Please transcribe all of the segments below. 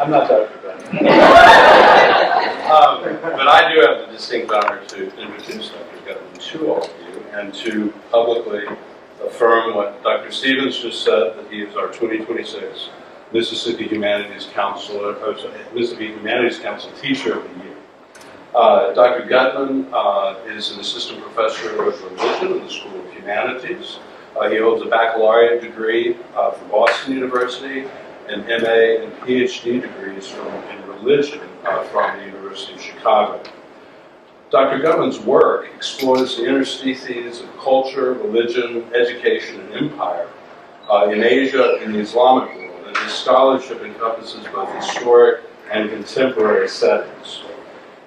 I'm not Dr. Bennett. But I do have the distinct honor to introduce Dr. Gutman to all of you and to publicly affirm what Dr. Stevens just said, that he is our 2026 Mississippi Humanities Council Teacher of the Year. Dr. Gutman is an assistant professor of religion in the School of Humanities. He holds a baccalaureate degree from Boston University and MA and PhD degrees in religion from the University of Chicago. Dr. Gutman's work explores the interstices of culture, religion, education, and empire in Asia and the Islamic world, and his scholarship encompasses both historic and contemporary settings.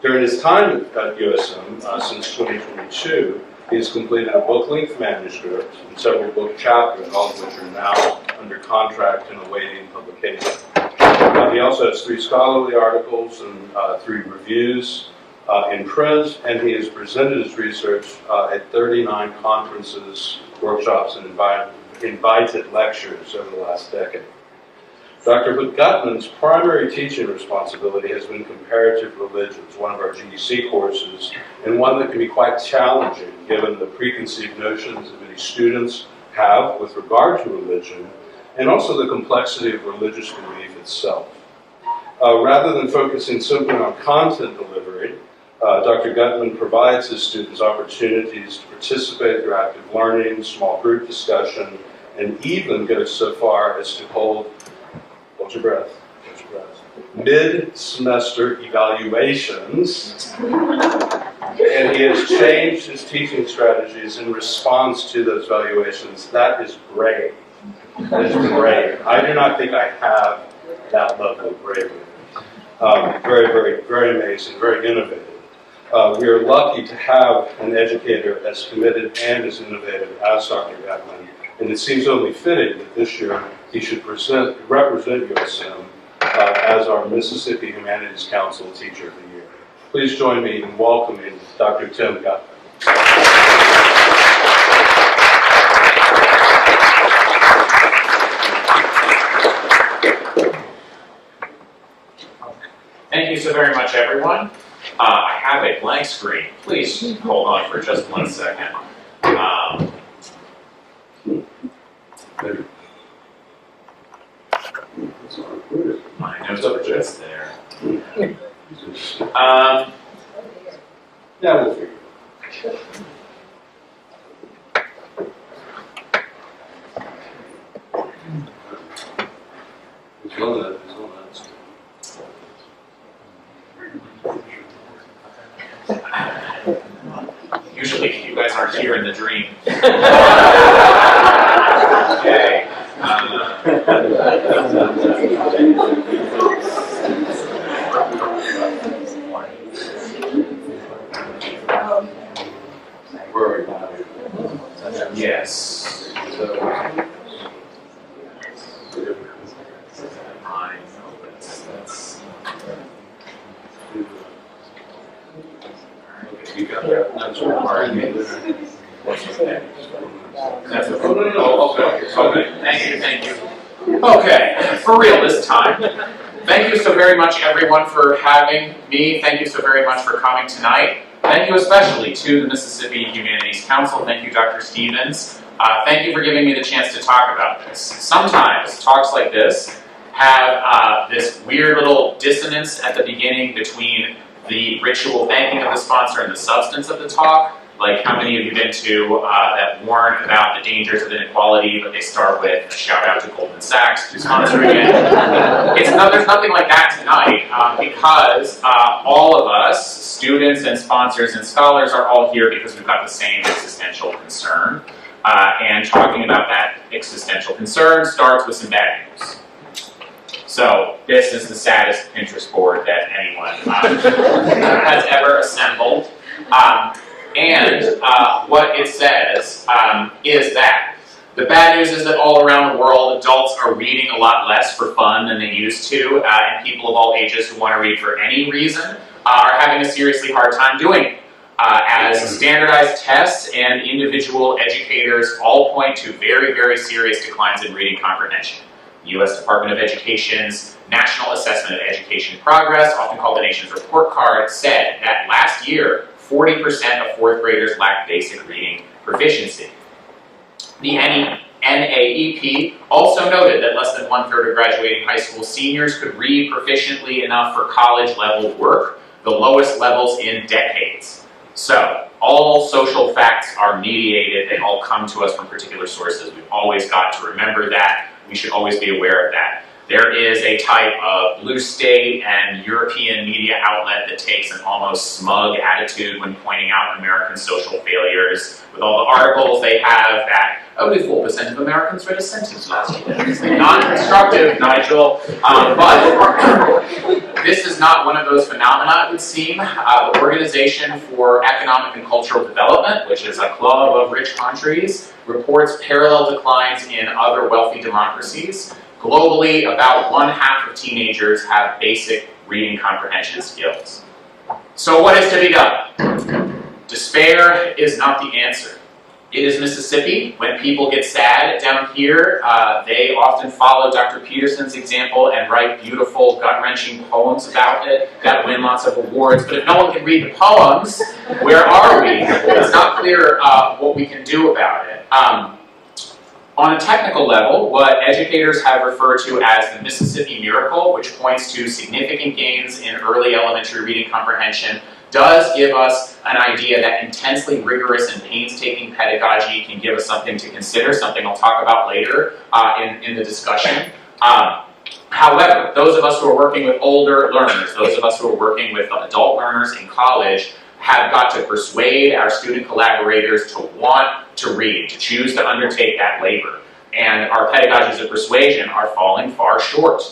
During his time at USM, since 2022, he has completed a book-length manuscript and several book chapters, all of which are now under contract and awaiting publication. He also has 3 scholarly articles and 3 reviews in print, and he has presented his research at 39 conferences, workshops, and invited lectures over the last decade. Dr. Gutman's primary teaching responsibility has been comparative religions, one of our GEC courses, and one that can be quite challenging given the preconceived notions that many students have with regard to religion, and also the complexity of religious belief itself. Rather than focusing simply on content delivery, Dr. Gutman provides his students opportunities to participate through active learning, small group discussion, and even goes so far as to hold mid-semester evaluations, and he has changed his teaching strategies in response to those evaluations. That is great. That is great. I do not think I have that level of bravery. Very, very, very amazing, very innovative. We are lucky to have an educator as committed and as innovative as Dr. Gutman, and it seems only fitting that this year he should represent USM as our Mississippi Humanities Council Teacher of the Year. Please join me in welcoming Dr. Tim Gutman. Thank you so very much, everyone. I have a blank screen. Please hold on for just 1 second. My notes are just there. Yeah, we'll figure it out. Usually you guys aren't here in the dream. Okay. Yes. You got that? That's what That's what. Okay. Thank you. Okay, for real this time. Thank you so very much, everyone, for having me. Thank you so very much for coming tonight. Thank you especially to the Mississippi Humanities Council. Thank you, Dr. Stevens. Thank you for giving me the chance to talk about this. Sometimes talks like this have this weird little dissonance at the beginning between the ritual thanking of the sponsor and the substance of the talk. Like, how many of you been to that warn about the dangers of inequality, but they start with a shout out to Goldman Sachs to sponsor it? There's nothing like that tonight because all of us, students and sponsors and scholars, are all here because we've got the same existential concern. And talking about that existential concern starts with some bad news. So this is the saddest Pinterest board that anyone has ever assembled. What it says is that the bad news is that all around the world, adults are reading a lot less for fun than they used to, and people of all ages who want to read for any reason are having a seriously hard time doing it. As standardized tests and individual educators all point to very, very serious declines in reading comprehension. The U.S. Department of Education's National Assessment of Education Progress, often called the nation's report card, said that last year, 40% of fourth graders lacked basic reading proficiency. The NAEP also noted that less than 1/3 of graduating high school seniors could read proficiently enough for college-level work, the lowest levels in decades. So, all social facts are mediated, they all come to us from particular sources. We've always got to remember that. We should always be aware of that. There is a type of blue state and European media outlet that takes an almost smug attitude when pointing out American social failures, with all the articles they have that only 4% of Americans read a sentence last year. It's non-constructive, Nigel, but this is not one of those phenomena, it would seem. The Organization for Economic and Cultural Development, which is a club of rich countries, reports parallel declines in other wealthy democracies. Globally, about 1/2 of teenagers have basic reading comprehension skills. So what is to be done? Despair is not the answer. It is Mississippi. When people get sad down here, they often follow Dr. Peterson's example and write beautiful, gut-wrenching poems about it that win lots of awards. But if no one can read the poems, where are we? It's not clear what we can do about it. On a technical level, what educators have referred to as the Mississippi Miracle, which points to significant gains in early elementary reading comprehension, does give us an idea that intensely rigorous and painstaking pedagogy can give us something to consider, something I'll talk about later in the discussion. However, those of us who are working with older learners, those of us who are working with adult learners in college, have got to persuade our student collaborators to want to read, to choose to undertake that labor. And our pedagogies of persuasion are falling far short.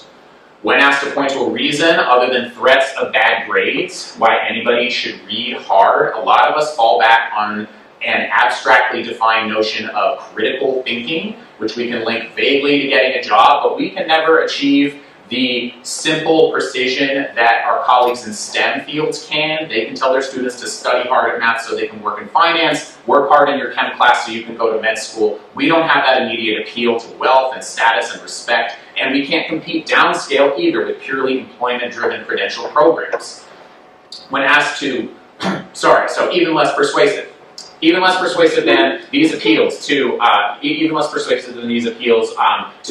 When asked to point to a reason other than threats of bad grades why anybody should read hard, a lot of us fall back on an abstractly defined notion of critical thinking, which we can link vaguely to getting a job, but we can never achieve the simple precision that our colleagues in STEM fields can. They can tell their students to study hard at math so they can work in finance, work hard in your chem class so you can go to med school. We don't have that immediate appeal to wealth and status and respect, and we can't compete downscale either with purely employment-driven credential programs. When asked to, so even less persuasive. Even less persuasive than these appeals to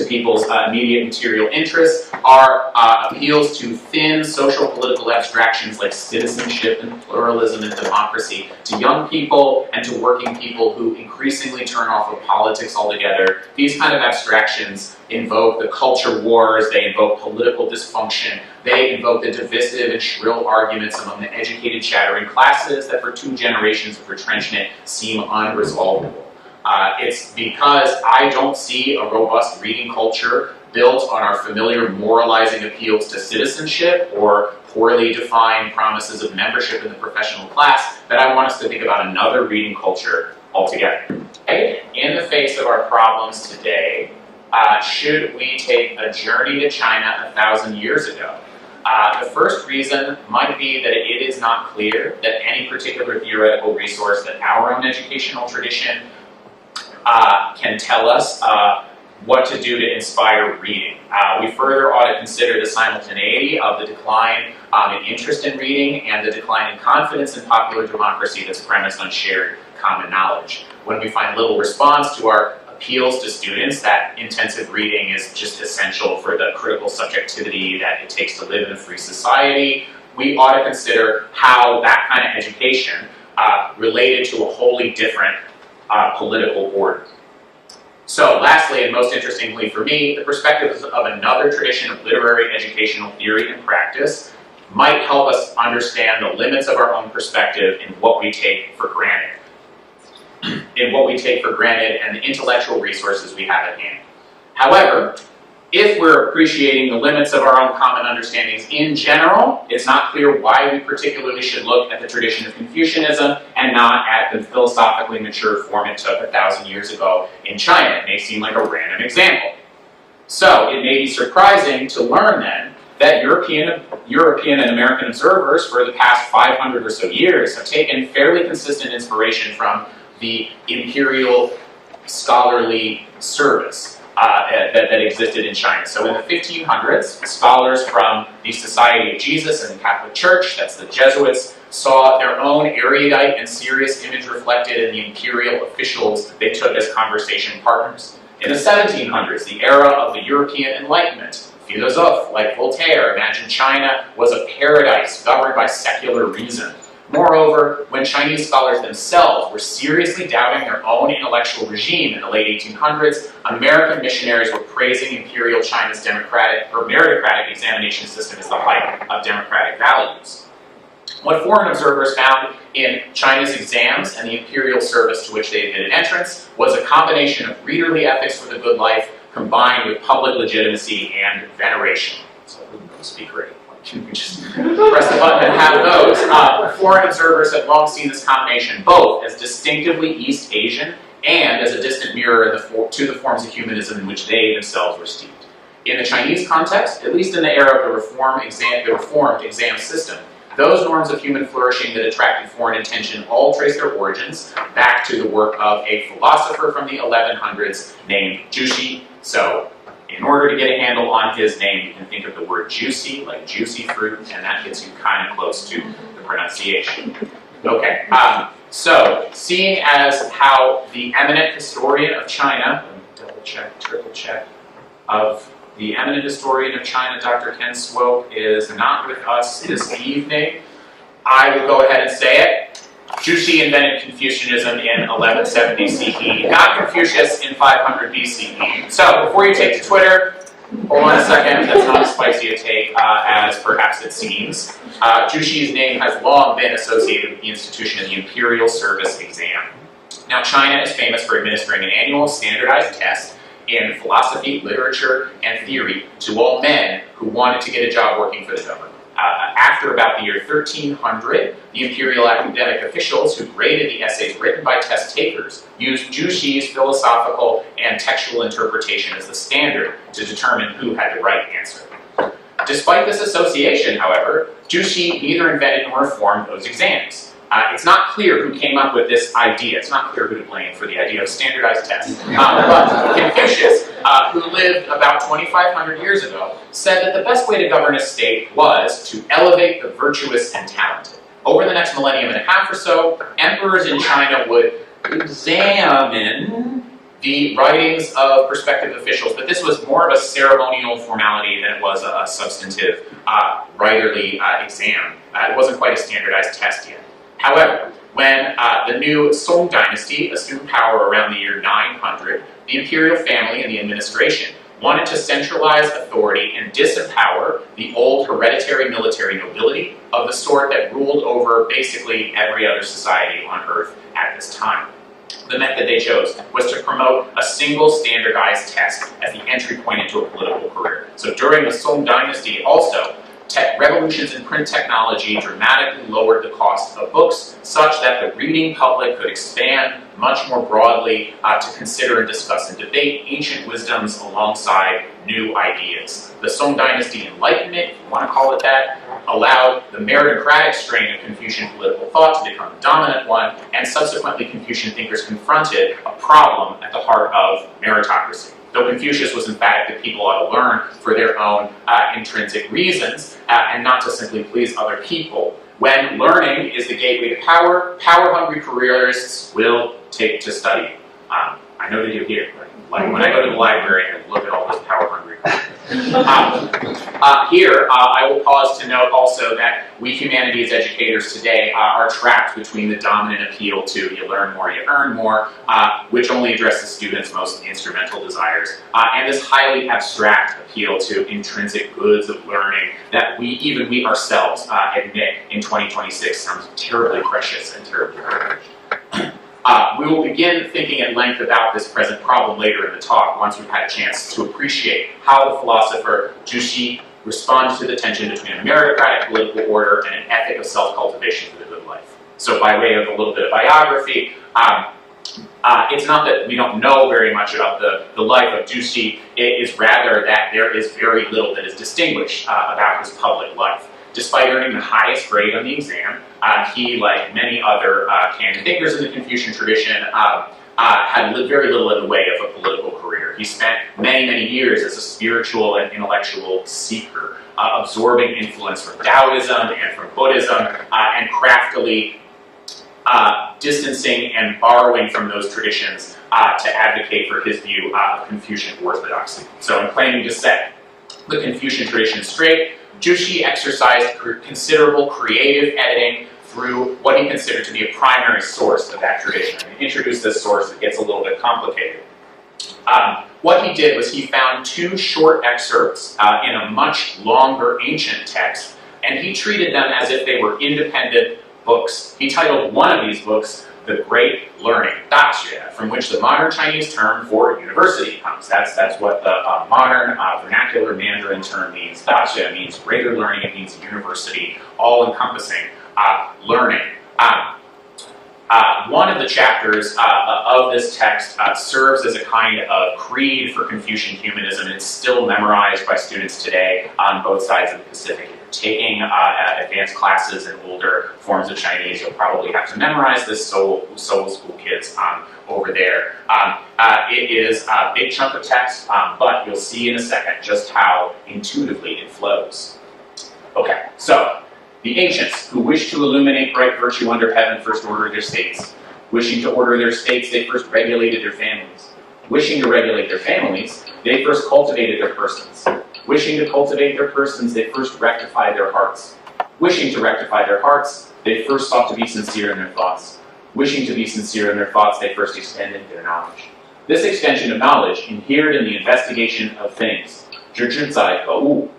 people's immediate material interests are appeals to thin social political abstractions like citizenship and pluralism and democracy to young people and to working people who increasingly turn off of politics altogether. These kind of abstractions invoke the culture wars, they invoke political dysfunction, they invoke the divisive and shrill arguments among the educated chattering classes that for 2 generations of retrenchment seem unresolvable. It's because I don't see a robust reading culture built on our familiar moralizing appeals to citizenship or poorly defined promises of membership in the professional class that I want us to think about another reading culture altogether. Okay? In the face of our problems today, should we take a journey to China 1,000 years ago? The first reason might be that it is not clear that any particular theoretical resource that our own educational tradition can tell us what to do to inspire reading. We further ought to consider the simultaneity of the decline in interest in reading and the decline in confidence in popular democracy that's premised on shared common knowledge. When we find little response to our appeals to students that intensive reading is just essential for the critical subjectivity that it takes to live in a free society, we ought to consider how that kind of education related to a wholly different political order. So lastly, and most interestingly for me, the perspectives of another tradition of literary educational theory and practice might help us understand the limits of our own perspective in what we take for granted. And the intellectual resources we have at hand. However, if we're appreciating the limits of our own common understandings in general, it's not clear why we particularly should look at the tradition of Confucianism and not at the philosophically mature form it took 1,000 years ago in China. It may seem like a random example. So it may be surprising to learn then that European and American observers for the past 500 or so years have taken fairly consistent inspiration from the imperial scholarly service. that existed in China. So in the 1500s, scholars from the Society of Jesus and the Catholic Church, that's the Jesuits, saw their own erudite and serious image reflected in the imperial officials they took as conversation partners. In the 1700s, the era of the European Enlightenment, philosophes like Voltaire imagined China was a paradise governed by secular reason. Moreover, when Chinese scholars themselves were seriously doubting their own intellectual regime in the late 1800s, American missionaries were praising Imperial China's democratic or meritocratic examination system as the height of democratic values. What foreign observers found in China's exams and the imperial service to which they admitted entrance was a combination of readerly ethics for the good life combined with public legitimacy and veneration. So speak ready. Can we just press the button and have those? Foreign observers have long seen this combination both as distinctively East Asian and as a distant mirror to the forms of humanism in which they themselves were steeped. In the Chinese context, at least in the era of the reformed exam system, those norms of human flourishing that attracted foreign attention all trace their origins back to the work of a philosopher from the 1100s named Jushi. So, in order to get a handle on his name, you can think of the word juicy, like juicy fruit, and that gets you kind of close to the pronunciation. Okay, so seeing as how the eminent historian of China, double check, triple check, of the eminent historian of China, Dr. Ken Swope, is not with us this evening, I will go ahead and say it. Jushi invented Confucianism in 1170 CE, not Confucius in 500 BCE. So, before you take to Twitter, hold on a second, that's not as spicy a take as perhaps it seems. Jushi's name has long been associated with the institution of the Imperial Service Exam. Now, China is famous for administering an annual standardized test in philosophy, literature, and theory to all men who wanted to get a job working for the government. After about the year 1300, the imperial academic officials who graded the essays written by test takers used Jushi's philosophical and textual interpretation as the standard to determine who had the right answer. Despite this association, however, Jushi neither invented nor reformed those exams. It's not clear who came up with this idea. It's not clear who to blame for the idea of standardized tests. But Confucius, who lived about 2,500 years ago, said that the best way to govern a state was to elevate the virtuous and talented. Over the next millennium and a half or so, emperors in China would examine the writings of prospective officials, but this was more of a ceremonial formality than it was a substantive writerly exam. It wasn't quite a standardized test yet. However, when the new Song dynasty assumed power around the year 900, the imperial family and the administration wanted to centralize authority and disempower the old hereditary military nobility of the sort that ruled over basically every other society on Earth at this time. The method they chose was to promote a single standardized test as the entry point into a political career. So during the Song dynasty also, revolutions in print technology dramatically lowered the cost of books such that the reading public could expand much more broadly to consider and discuss and debate ancient wisdoms alongside new ideas. The Song Dynasty Enlightenment, if you want to call it that, allowed the meritocratic strain of Confucian political thought to become the dominant one, and subsequently Confucian thinkers confronted a problem at the heart of meritocracy. Though Confucius was emphatic that people ought to learn for their own intrinsic reasons and not to simply please other people, when learning is the gateway to power, power-hungry careerists will take to study. I know that you hear, like when I go to the library and look at all those power-hungry Here, I will pause to note also that we humanities educators today are trapped between the dominant appeal to you learn more, you earn more, which only addresses students' most instrumental desires, and this highly abstract appeal to intrinsic goods of learning that even we ourselves admit in 2026 sounds terribly precious and terribly privileged. We will begin thinking at length about this present problem later in the talk once we've had a chance to appreciate how the philosopher Jushi responds to the tension between a meritocratic political order and an ethic of self-cultivation for the good life. So by way of a little bit of biography, it's not that we don't know very much about the life of Jushi, it is rather that there is very little that is distinguished about his public life. Despite earning the highest grade on the exam, he, like many other canon thinkers in the Confucian tradition, had very little in the way of a political career. He spent many, many years as a spiritual and intellectual seeker, absorbing influence from Taoism and from Buddhism, and craftily distancing and borrowing from those traditions to advocate for his view of Confucian orthodoxy. So in claiming to set the Confucian tradition straight, Jushi exercised considerable creative editing through what he considered to be a primary source of that tradition. And to introduce this source, it gets a little bit complicated. What he did was he found two short excerpts in a much longer ancient text, and he treated them as if they were independent books. He titled one of these books, The Great Learning, Daxue, from which the modern Chinese term for university comes. That's what the modern vernacular Mandarin term means. Daxue means greater learning, it means university, all-encompassing learning. One of the chapters of this text serves as a kind of creed for Confucian humanism. It's still memorized by students today on both sides of the Pacific. If you're taking advanced classes in older forms of Chinese, you'll probably have to memorize this, so will school kids over there. It is a big chunk of text, but you'll see in a second just how intuitively it flows. Okay, so the ancients, who wished to illuminate bright virtue under heaven, first ordered their states. Wishing to order their states, they first regulated their families. Wishing to regulate their families, they first cultivated their persons. Wishing to cultivate their persons, they first rectified their hearts. Wishing to rectify their hearts, they first sought to be sincere in their thoughts. Wishing to be sincere in their thoughts, they first extended their knowledge. This extension of knowledge inhered in the investigation of things. 知之在格物.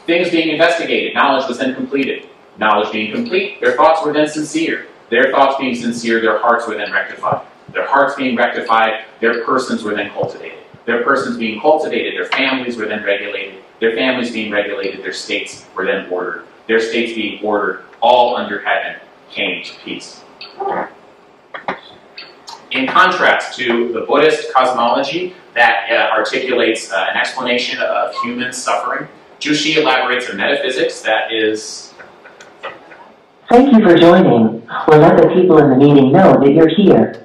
Things being investigated, knowledge was then completed. Knowledge being complete, their thoughts were then sincere. Their thoughts being sincere, their hearts were then rectified. Their hearts being rectified, their persons were then cultivated. Their persons being cultivated, their families were then regulated. Their families being regulated, their states were then ordered. Their states being ordered, all under heaven came to peace. In contrast to the Buddhist cosmology that articulates an explanation of human suffering, Jushi elaborates a metaphysics that is... Thank you for joining. We'll let the people in the meeting know that you're here.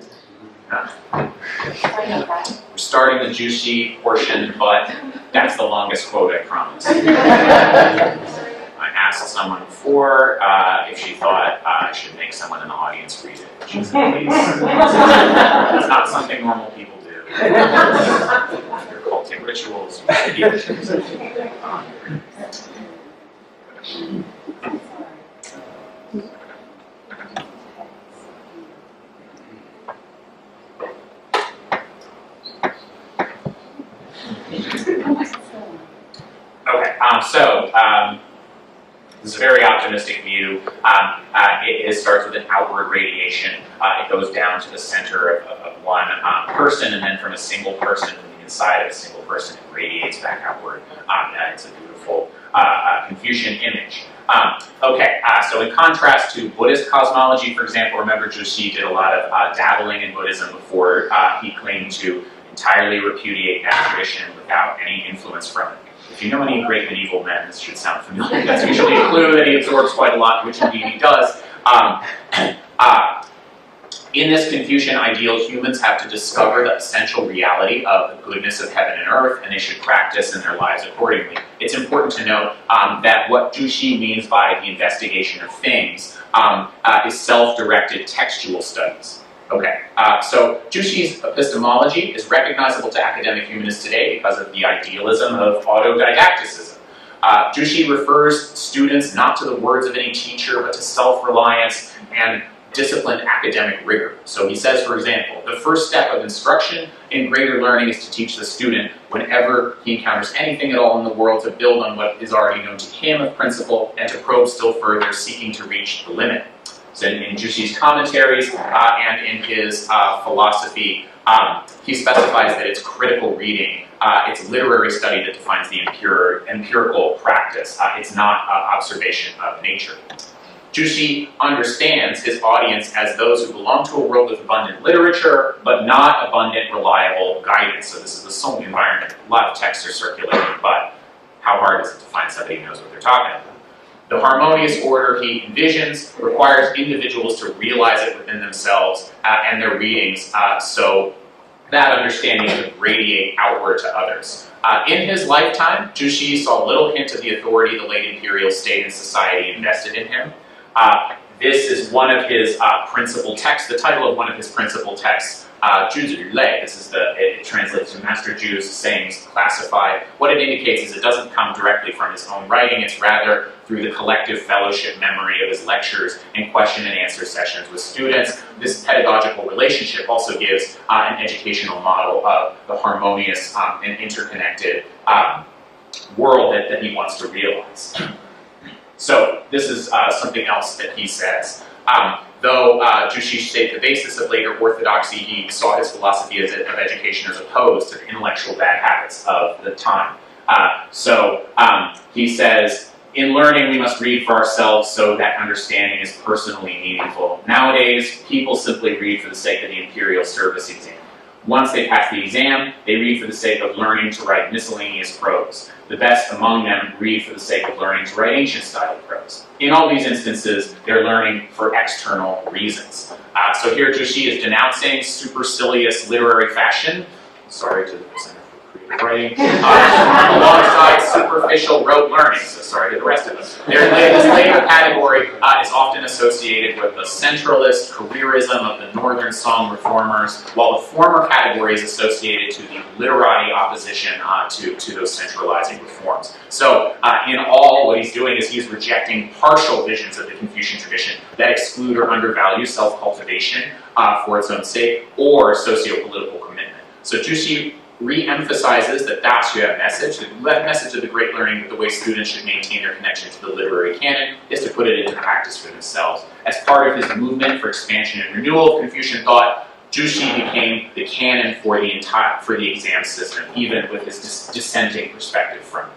We're starting the Jushi portion, but that's the longest quote, I promise. I asked someone before if she thought I should make someone in the audience read it. She said, please. It's not something normal people do. Your cultic rituals. Okay, this is a very optimistic view. It starts with an outward radiation. It goes down to the center of one person, and then from a single person, from the inside of a single person, it radiates back outward. It's a beautiful Confucian image. So in contrast to Buddhist cosmology, for example, remember Jushi did a lot of dabbling in Buddhism before he claimed to entirely repudiate that tradition without any influence from it. If you know any great medieval men, this should sound familiar. That's usually a clue that he absorbs quite a lot, which indeed he does. In this Confucian ideal, humans have to discover the essential reality of the goodness of heaven and earth, and they should practice in their lives accordingly. It's important to note that what Jushi means by the investigation of things is self-directed textual studies. Okay, so Jushi's epistemology is recognizable to academic humanists today because of the idealism of autodidacticism. Jushi refers students not to the words of any teacher, but to self-reliance and disciplined academic rigor. So he says, for example, the first step of instruction in greater learning is to teach the student, whenever he encounters anything at all in the world, to build on what is already known to him of principle and to probe still further, seeking to reach the limit. So in Jushi's commentaries and in his philosophy, he specifies that it's critical reading, it's literary study that defines the empirical practice. It's not observation of nature. Jushi understands his audience as those who belong to a world with abundant literature, but not abundant, reliable guidance. So this is the Song environment. A lot of texts are circulating, but how hard is it to find somebody who knows what they're talking about? The harmonious order he envisions requires individuals to realize it within themselves and their readings, so that understanding could radiate outward to others. In his lifetime, Jushi saw little hint of the authority the late imperial state and society invested in him. This is one of his principal texts, the title of one of his principal texts, Juzi Lei. It translates to Master Ju's sayings classified. What it indicates is it doesn't come directly from his own writing, it's rather through the collective fellowship memory of his lectures and question and answer sessions with students. This pedagogical relationship also gives an educational model of the harmonious and interconnected world that he wants to realize. So this is something else that he says. Though Jushi stated the basis of later orthodoxy, he saw his philosophy of education as opposed to the intellectual bad habits of the time. He says, in learning, we must read for ourselves so that understanding is personally meaningful. Nowadays, people simply read for the sake of the imperial service exam. Once they pass the exam, they read for the sake of learning to write miscellaneous prose. The best among them read for the sake of learning to write ancient-style prose. In all these instances, they're learning for external reasons. So here Jushi is denouncing supercilious literary fashion. Sorry to the Center for Creative Writing. Alongside superficial rote learning. So sorry to the rest of us. This later category is often associated with the centralist careerism of the Northern Song reformers, while the former category is associated to the literati opposition to those centralizing reforms. So in all, what he's doing is he's rejecting partial visions of the Confucian tradition that exclude or undervalue self-cultivation for its own sake or socio-political commitment. So Jushi re-emphasizes that Daxue message, the message of the great learning, that the way students should maintain their connection to the literary canon is to put it into practice for themselves. As part of his movement for expansion and renewal of Confucian thought, Jushi became the canon for the exam system, even with his dissenting perspective from it.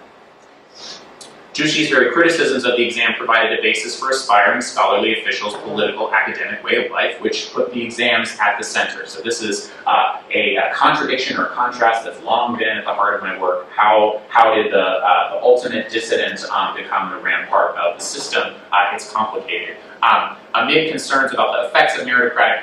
Jushi's very criticisms of the exam provided a basis for aspiring scholarly officials' political academic way of life, which put the exams at the center. So this is a contradiction or contrast that's long been at the heart of my work. How did the ultimate dissident become the rampart of the system? It's complicated. Amid concerns about the effects of meritocratic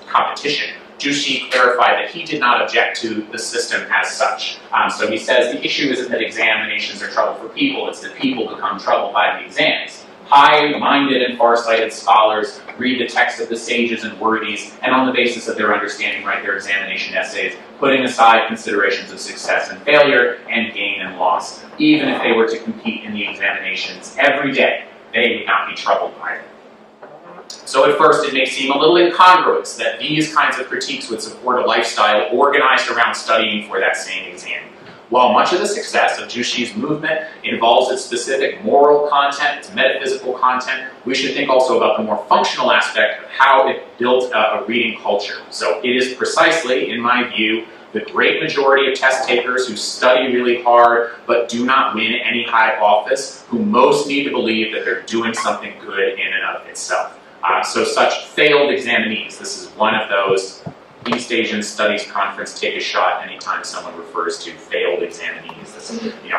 competition, Jushi clarified that he did not object to the system as such. So he says the issue isn't that examinations are trouble for people, it's that people become troubled by the exams. High-minded and far-sighted scholars read the text of the sages and worthies, and on the basis of their understanding write their examination essays, putting aside considerations of success and failure and gain and loss. Even if they were to compete in the examinations every day, they would not be troubled by it. So at first it may seem a little incongruous that these kinds of critiques would support a lifestyle organized around studying for that same exam. While much of the success of Jushi's movement involves its specific moral content, its metaphysical content, we should think also about the more functional aspect of how it built a reading culture. So it is precisely, in my view, the great majority of test takers who study really hard but do not win any high office, who most need to believe that they're doing something good in and of itself. So such failed examinees, this is one of those East Asian Studies Conference take a shot anytime someone refers to failed examinees. That's,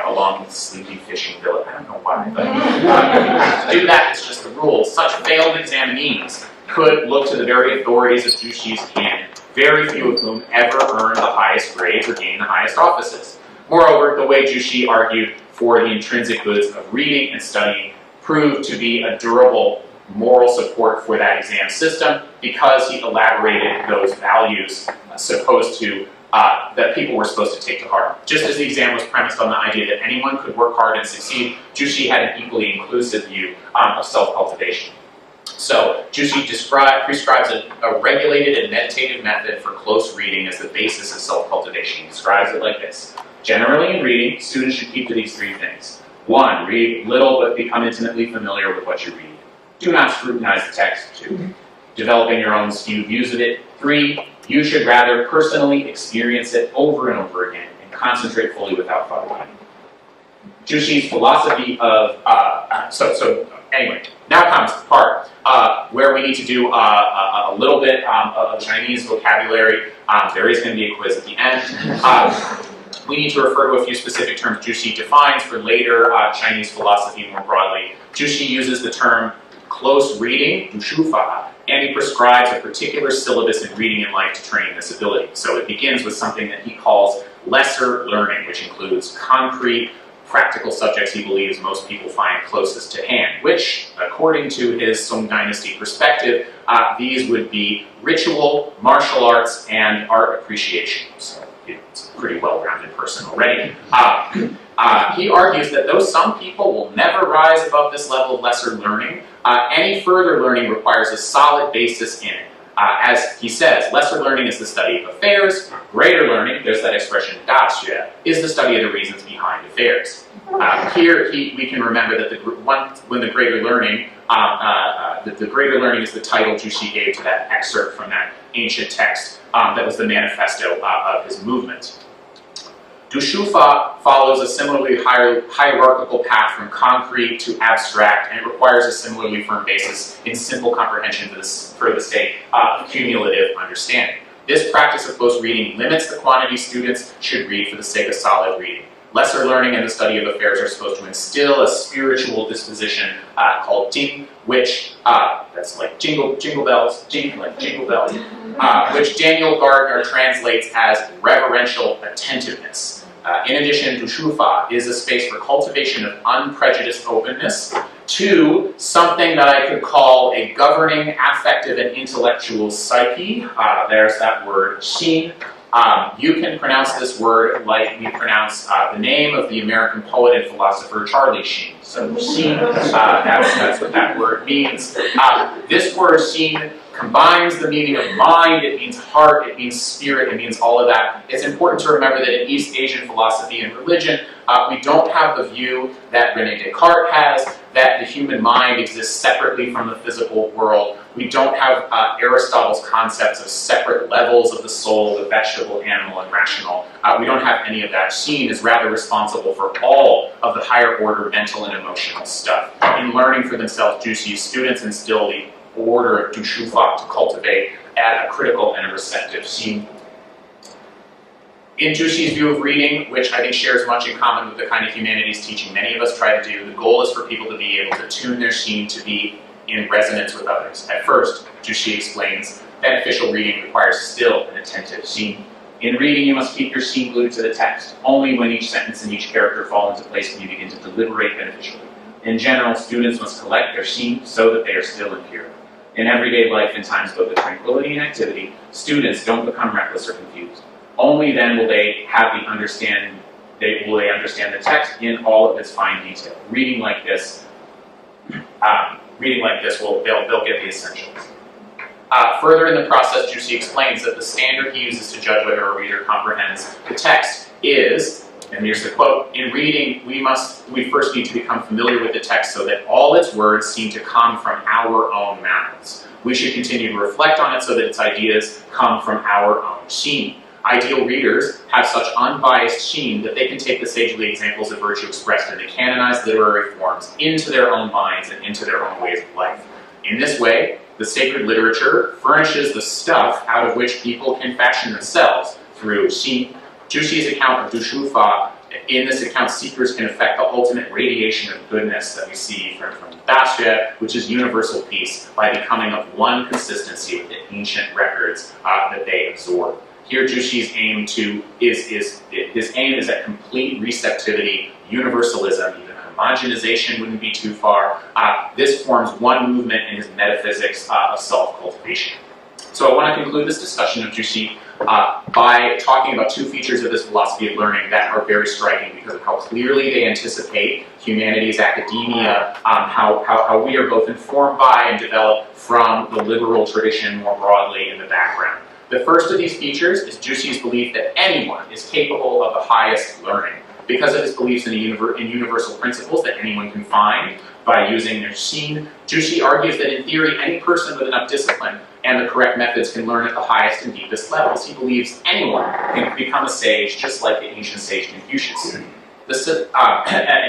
along with Sleepy Fishing Village. I don't know why, but to do that, it's just the rule. Such failed examinees could look to the very authorities of Jushi's canon, very few of whom ever earned the highest grades or gained the highest offices. Moreover, the way Jushi argued for the intrinsic goods of reading and studying proved to be a durable moral support for that exam system because he elaborated those values that people were supposed to take to heart. Just as the exam was premised on the idea that anyone could work hard and succeed, Jushi had an equally inclusive view of self-cultivation. So Jushi prescribes a regulated and meditative method for close reading as the basis of self-cultivation. He describes it like this. Generally in reading, students should keep to these three things. 1, read little but become intimately familiar with what you read. Do not scrutinize the text. 2, developing your own skewed views of it. 3, you should rather personally experience it over and over again and concentrate fully without following. Jushi's philosophy of, anyway, now comes the part where we need to do a little bit of Chinese vocabulary. There is going to be a quiz at the end. we need to refer to a few specific terms Jushi defines for later Chinese philosophy more broadly. Jushi uses the term close reading, dushufa, and he prescribes a particular syllabus in reading in life to train this ability. So it begins with something that he calls lesser learning, which includes concrete, practical subjects he believes most people find closest to hand, which, according to his Song Dynasty perspective, these would be ritual, martial arts, and art appreciation. So it's a pretty well-rounded person already. He argues that though some people will never rise above this level of lesser learning, any further learning requires a solid basis in it. As he says, lesser learning is the study of affairs, greater learning, there's that expression, 大学, is the study of the reasons behind affairs. Here, we can remember that when the greater learning, the greater learning is the title Jushi gave to that excerpt from that ancient text that was the manifesto of his movement. Dushufa follows a similarly hierarchical path from concrete to abstract, and it requires a similarly firm basis in simple comprehension for the sake of cumulative understanding. This practice of close reading limits the quantity students should read for the sake of solid reading. Lesser learning and the study of affairs are supposed to instill a spiritual disposition called jing, which, that's like jingle bells, which Daniel Gardner translates as reverential attentiveness. In addition, dushufa is a space for cultivation of unprejudiced openness to something that I could call a governing affective and intellectual psyche. There's that word, xin. You can pronounce this word like we pronounce the name of the American poet and philosopher Charlie Sheen. So xin, that's what that word means. This word xin combines the meaning of mind, it means heart, it means spirit, it means all of that. It's important to remember that in East Asian philosophy and religion, we don't have the view that René Descartes has, that the human mind exists separately from the physical world. We don't have Aristotle's concepts of separate levels of the soul, the vegetable, animal, and rational. We don't have any of that. Xin is rather responsible for all of the higher order mental and emotional stuff. In learning for themselves, Jushi students instill the order of dushufa to cultivate at a critical and a receptive xin. In Jushi's view of reading, which I think shares much in common with the kind of humanities teaching many of us try to do, the goal is for people to be able to tune their xin to be in resonance with others. At first, Jushi explains, beneficial reading requires still and attentive xin. In reading, you must keep your xin glued to the text. Only when each sentence and each character fall into place can you begin to deliberate beneficially. In general, students must collect their xin so that they are still and pure. In everyday life, in times both of tranquility and activity, students don't become reckless or confused. Only then will they have the understand the text in all of its fine detail. Reading like this, they'll get the essentials. Further in the process, Jushi explains that the standard he uses to judge whether a reader comprehends the text is, and here's the quote, in reading, we first need to become familiar with the text so that all its words seem to come from our own mouths. We should continue to reflect on it so that its ideas come from our own xin. Ideal readers have such unbiased xin that they can take the sagely examples of virtue expressed in the canonized literary forms into their own minds and into their own ways of life. In this way, the sacred literature furnishes the stuff out of which people can fashion themselves through xin. Jushi's account of dushufa, in this account, seekers can affect the ultimate radiation of goodness that we see from daxue, which is universal peace, by becoming of one consistency with the ancient records that they absorb. Here, Jushi's aim his aim is at complete receptivity, universalism, even homogenization wouldn't be too far. This forms one movement in his metaphysics of self-cultivation. So I want to conclude this discussion of Jushi by talking about two features of this philosophy of learning that are very striking because of how clearly they anticipate humanities, academia, how we are both informed by and developed from the liberal tradition more broadly in the background. The first of these features is Jushi's belief that anyone is capable of the highest learning. Because of his beliefs in universal principles that anyone can find by using their xin, Jushi argues that in theory, any person with enough discipline and the correct methods can learn at the highest and deepest levels. He believes anyone can become a sage, just like the ancient sage Confucius. And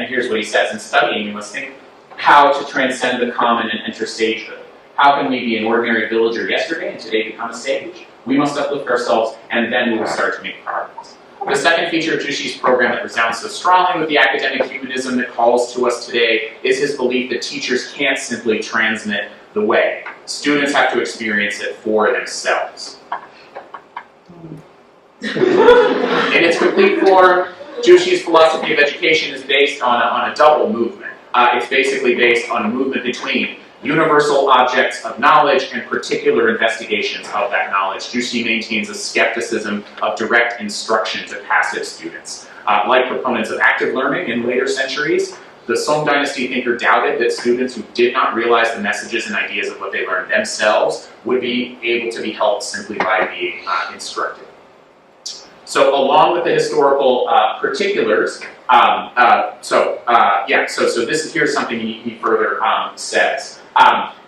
here's what he says, in studying, you must think how to transcend the common and enter sagehood. How can we be an ordinary villager yesterday and today become a sage? We must uplift ourselves, and then we will start to make progress. The second feature of Jushi's program that resounds so strongly with the academic humanism that calls to us today is his belief that teachers can't simply transmit the way. Students have to experience it for themselves. In its complete form, Jushi's philosophy of education is based on a double movement. It's basically based on a movement between universal objects of knowledge and particular investigations of that knowledge. Jushi maintains a skepticism of direct instruction to passive students. Like proponents of active learning in later centuries, the Song Dynasty thinker doubted that students who did not realize the messages and ideas of what they learned themselves would be able to be helped simply by being instructed. So along with the historical particulars, here's something he further says.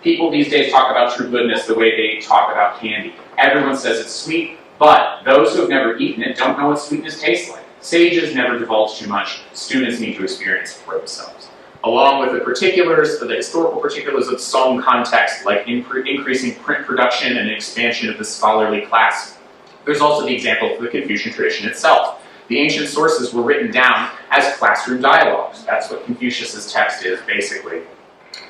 People these days talk about true goodness the way they talk about candy. Everyone says it's sweet, but those who have never eaten it don't know what sweetness tastes like. Sages never divulge too much. Students need to experience it for themselves. Along with the particulars, the historical particulars of Song context, like increasing print production and expansion of the scholarly class, there's also the example of the Confucian tradition itself. The ancient sources were written down as classroom dialogues. That's what Confucius's text is, basically.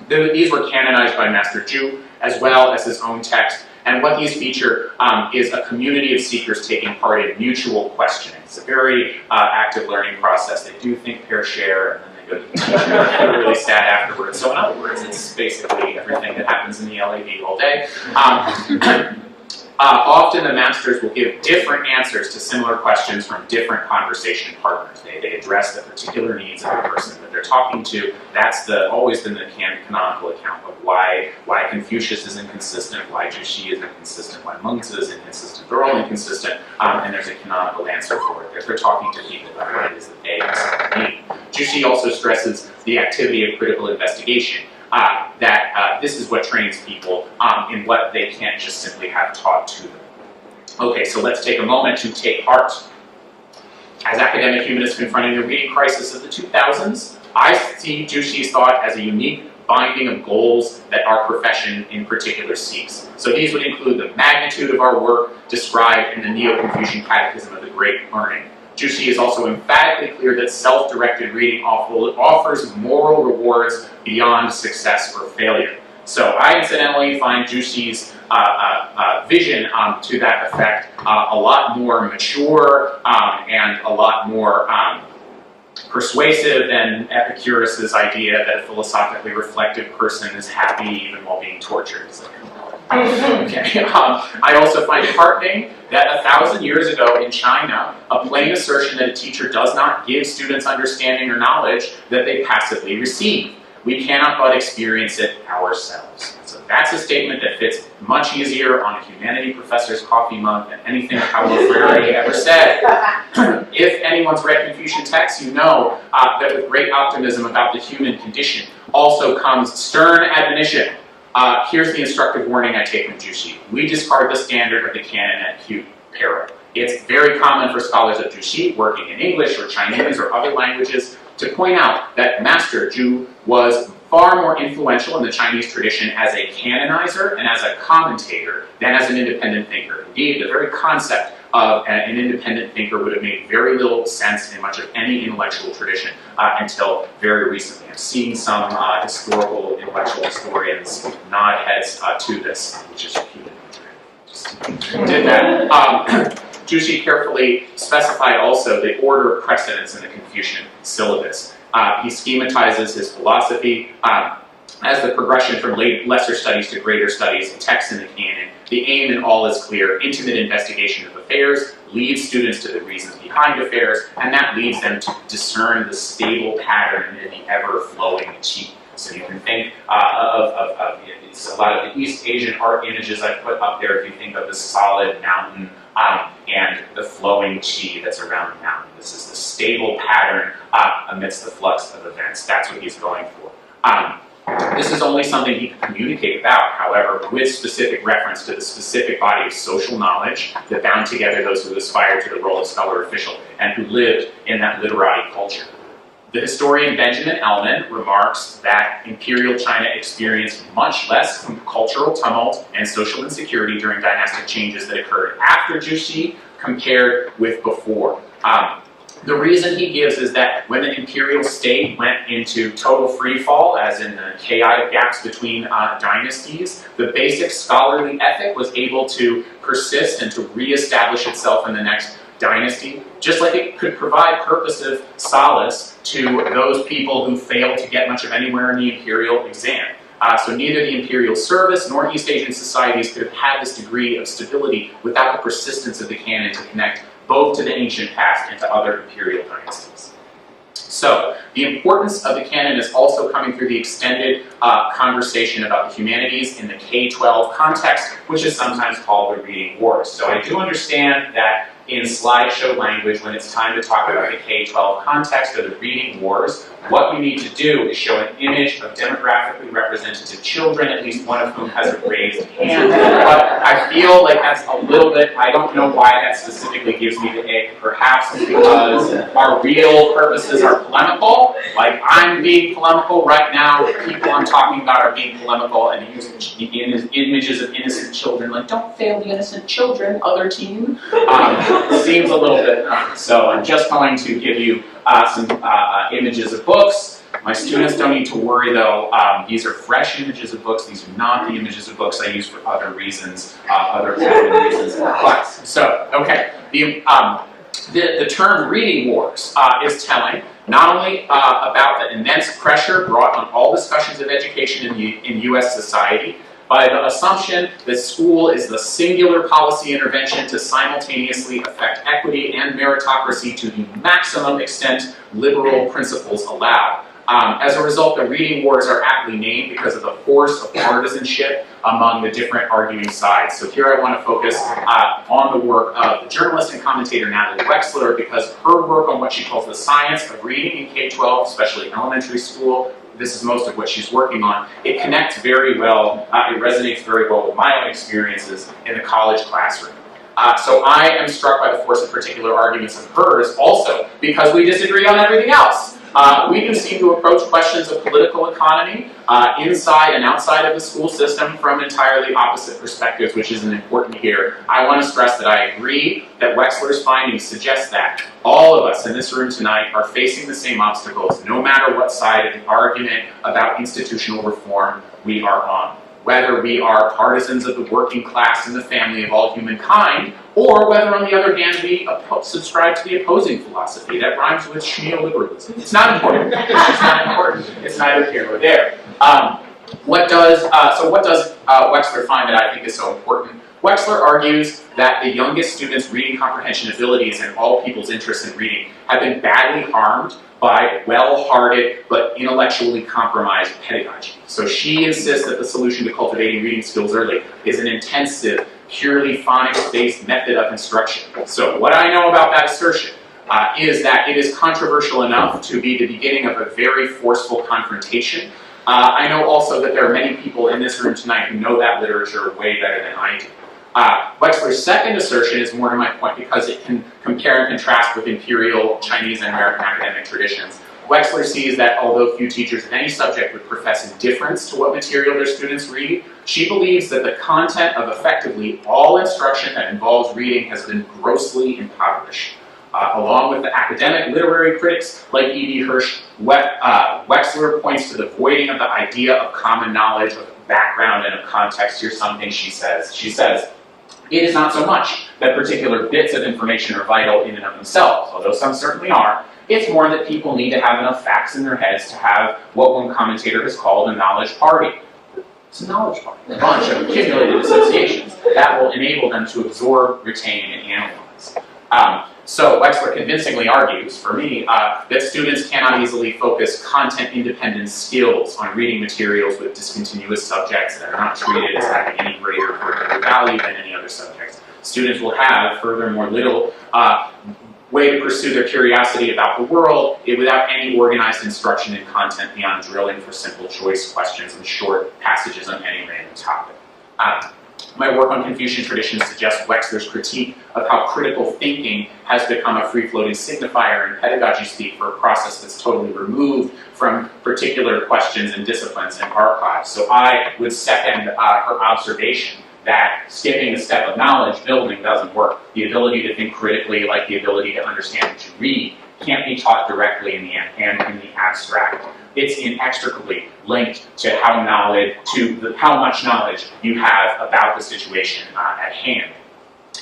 These were canonized by Master Zhu, as well as his own text, and what these feature is a community of seekers taking part in mutual questioning. It's a very active learning process. They do think, pair, share, and then they go to the teacher, and they're really sad afterwards. So in other words, it's basically everything that happens in the LAV all day. Often the masters will give different answers to similar questions from different conversation partners. They address the particular needs of the person that they're talking to. That's always been the canonical account of why Confucius is inconsistent, why Jushi is inconsistent, why Mengzi is inconsistent. They're all inconsistent, and there's a canonical answer for it. They're talking to people about what it is that they need. Jushi also stresses the activity of critical investigation. That this is what trains people in what they can't just simply have taught to them. Okay, so let's take a moment to take heart. As academic humanists confronting the reading crisis of the 2000s, I see Jushi's thought as a unique binding of goals that our profession in particular seeks. So these would include the magnitude of our work described in the Neo-Confucian Catechism of the Great Learning. Jushi is also emphatically clear that self-directed reading offers moral rewards beyond success or failure. So I incidentally find Jushi's vision to that effect a lot more mature and a lot more persuasive than Epicurus's idea that a philosophically reflective person is happy even while being tortured. Okay. I also find it heartening that 1,000 years ago in China, a plain assertion that a teacher does not give students understanding or knowledge that they passively receive. We cannot but experience it ourselves. So that's a statement that fits much easier on a humanities professor's coffee mug than anything Paulo Freire ever said. If anyone's read Confucian texts, you know that with great optimism about the human condition also comes stern admonition. Here's the instructive warning I take from Jushi. We discard the standard of the canon at acute peril. It's very common for scholars of Jushi working in English or Chinese or other languages to point out that Master Zhu was far more influential in the Chinese tradition as a canonizer and as a commentator than as an independent thinker. Indeed, the very concept of an independent thinker would have made very little sense in much of any intellectual tradition until very recently. I'm seeing some historical intellectual historians nod heads to this, which is cute. Just did that. Jushi carefully specified also the order of precedence in the Confucian syllabus. He schematizes his philosophy as the progression from lesser studies to greater studies, texts in the canon. The aim in all is clear: intimate investigation of affairs leads students to the reasons behind affairs, and that leads them to discern the stable pattern in the ever-flowing qi. So you can think of it's a lot of the East Asian art images I put up there. If you think of the solid mountain and the flowing qi that's around the mountain, this is the stable pattern amidst the flux of events. That's what he's going for. This is only something he can communicate about, however, with specific reference to the specific body of social knowledge that bound together those who aspired to the role of scholar official and who lived in that literati culture. The historian Benjamin Ellman remarks that Imperial China experienced much less cultural tumult and social insecurity during dynastic changes that occurred after Jushi compared with before. The reason he gives is that when the imperial state went into total free fall, as in the chaotic gaps between dynasties, the basic scholarly ethic was able to persist and to reestablish itself in the next dynasty, just like it could provide purposive solace to those people who failed to get much of anywhere in the imperial exam. So neither the imperial service nor East Asian societies could have had this degree of stability without the persistence of the canon to connect both to the ancient past and to other imperial dynasties. So the importance of the canon is also coming through the extended conversation about the humanities in the K-12 context, which is sometimes called the reading wars. So I do understand that in slideshow language, when it's time to talk about the K-12 context or the reading wars, what you need to do is show an image of demographically representative children, at least one of whom has a raised hand. But I feel like that's a little bit, I don't know why that specifically gives me the ick. Perhaps because our real purposes are polemical. Like I'm being polemical right now, the people I'm talking about are being polemical and using images of innocent children, like don't fail the innocent children, other team. Seems a little bit so I'm just going to give you some images of books. My students don't need to worry though. These are fresh images of books. These are not the images of books I use for other reasons, other common reasons in class. So, okay, the term reading wars is telling not only about the immense pressure brought on all discussions of education in U.S. society, by the assumption that school is the singular policy intervention to simultaneously affect equity and meritocracy to the maximum extent liberal principles allow. As a result, the reading wars are aptly named because of the force of partisanship among the different arguing sides. So here I want to focus on the work of the journalist and commentator Natalie Wexler, because her work on what she calls the science of reading in K-12, especially elementary school, this is most of what she's working on. It connects very well, it resonates very well with my own experiences in the college classroom. So I am struck by the force of particular arguments of hers also because we disagree on everything else. We can seem to approach questions of political economy inside and outside of the school system from entirely opposite perspectives, which isn't important here. I want to stress that I agree that Wexler's findings suggest that all of us in this room tonight are facing the same obstacles, no matter what side of the argument about institutional reform we are on. Whether we are partisans of the working class and the family of all humankind, or whether, on the other hand, we subscribe to the opposing philosophy that rhymes with neoliberalism. It's not important. It's not important. It's neither here nor there. What does Wexler find that I think is so important? Wexler argues that the youngest students' reading comprehension abilities and all people's interest in reading have been badly harmed by well-hearted but intellectually compromised pedagogy. So she insists that the solution to cultivating reading skills early is an intensive, purely phonics-based method of instruction. So what I know about that assertion is that it is controversial enough to be the beginning of a very forceful confrontation. I know also that there are many people in this room tonight who know that literature way better than I do. Wexler's second assertion is more to my point because it can compare and contrast with imperial Chinese and American academic traditions. Wexler sees that although few teachers in any subject would profess indifference to what material their students read, she believes that the content of effectively all instruction that involves reading has been grossly impoverished. Along with the academic literary critics like E.D. Hirsch, Wexler points to the voiding of the idea of common knowledge, of background, and of context. Here's something she says. She says, "It is not so much that particular bits of information are vital in and of themselves, although some certainly are. It's more that people need to have enough facts in their heads to have what one commentator has called a knowledge party." It's a knowledge party, a bunch of accumulated associations that will enable them to absorb, retain, and analyze. So Wexler convincingly argues, for me, that students cannot easily focus content-independent skills on reading materials with discontinuous subjects that are not treated as having any greater curricular value than any other subjects. Students will have, furthermore, little way to pursue their curiosity about the world without any organized instruction in content beyond drilling for simple choice questions and short passages on any random topic. My work on Confucian traditions suggests Wexler's critique of how critical thinking has become a free-floating signifier in pedagogy speak for a process that's totally removed from particular questions and disciplines and archives. So I would second her observation that skipping a step of knowledge building doesn't work. The ability to think critically, like the ability to understand what you read, can't be taught directly in the abstract. It's inextricably linked to how much knowledge you have about the situation at hand.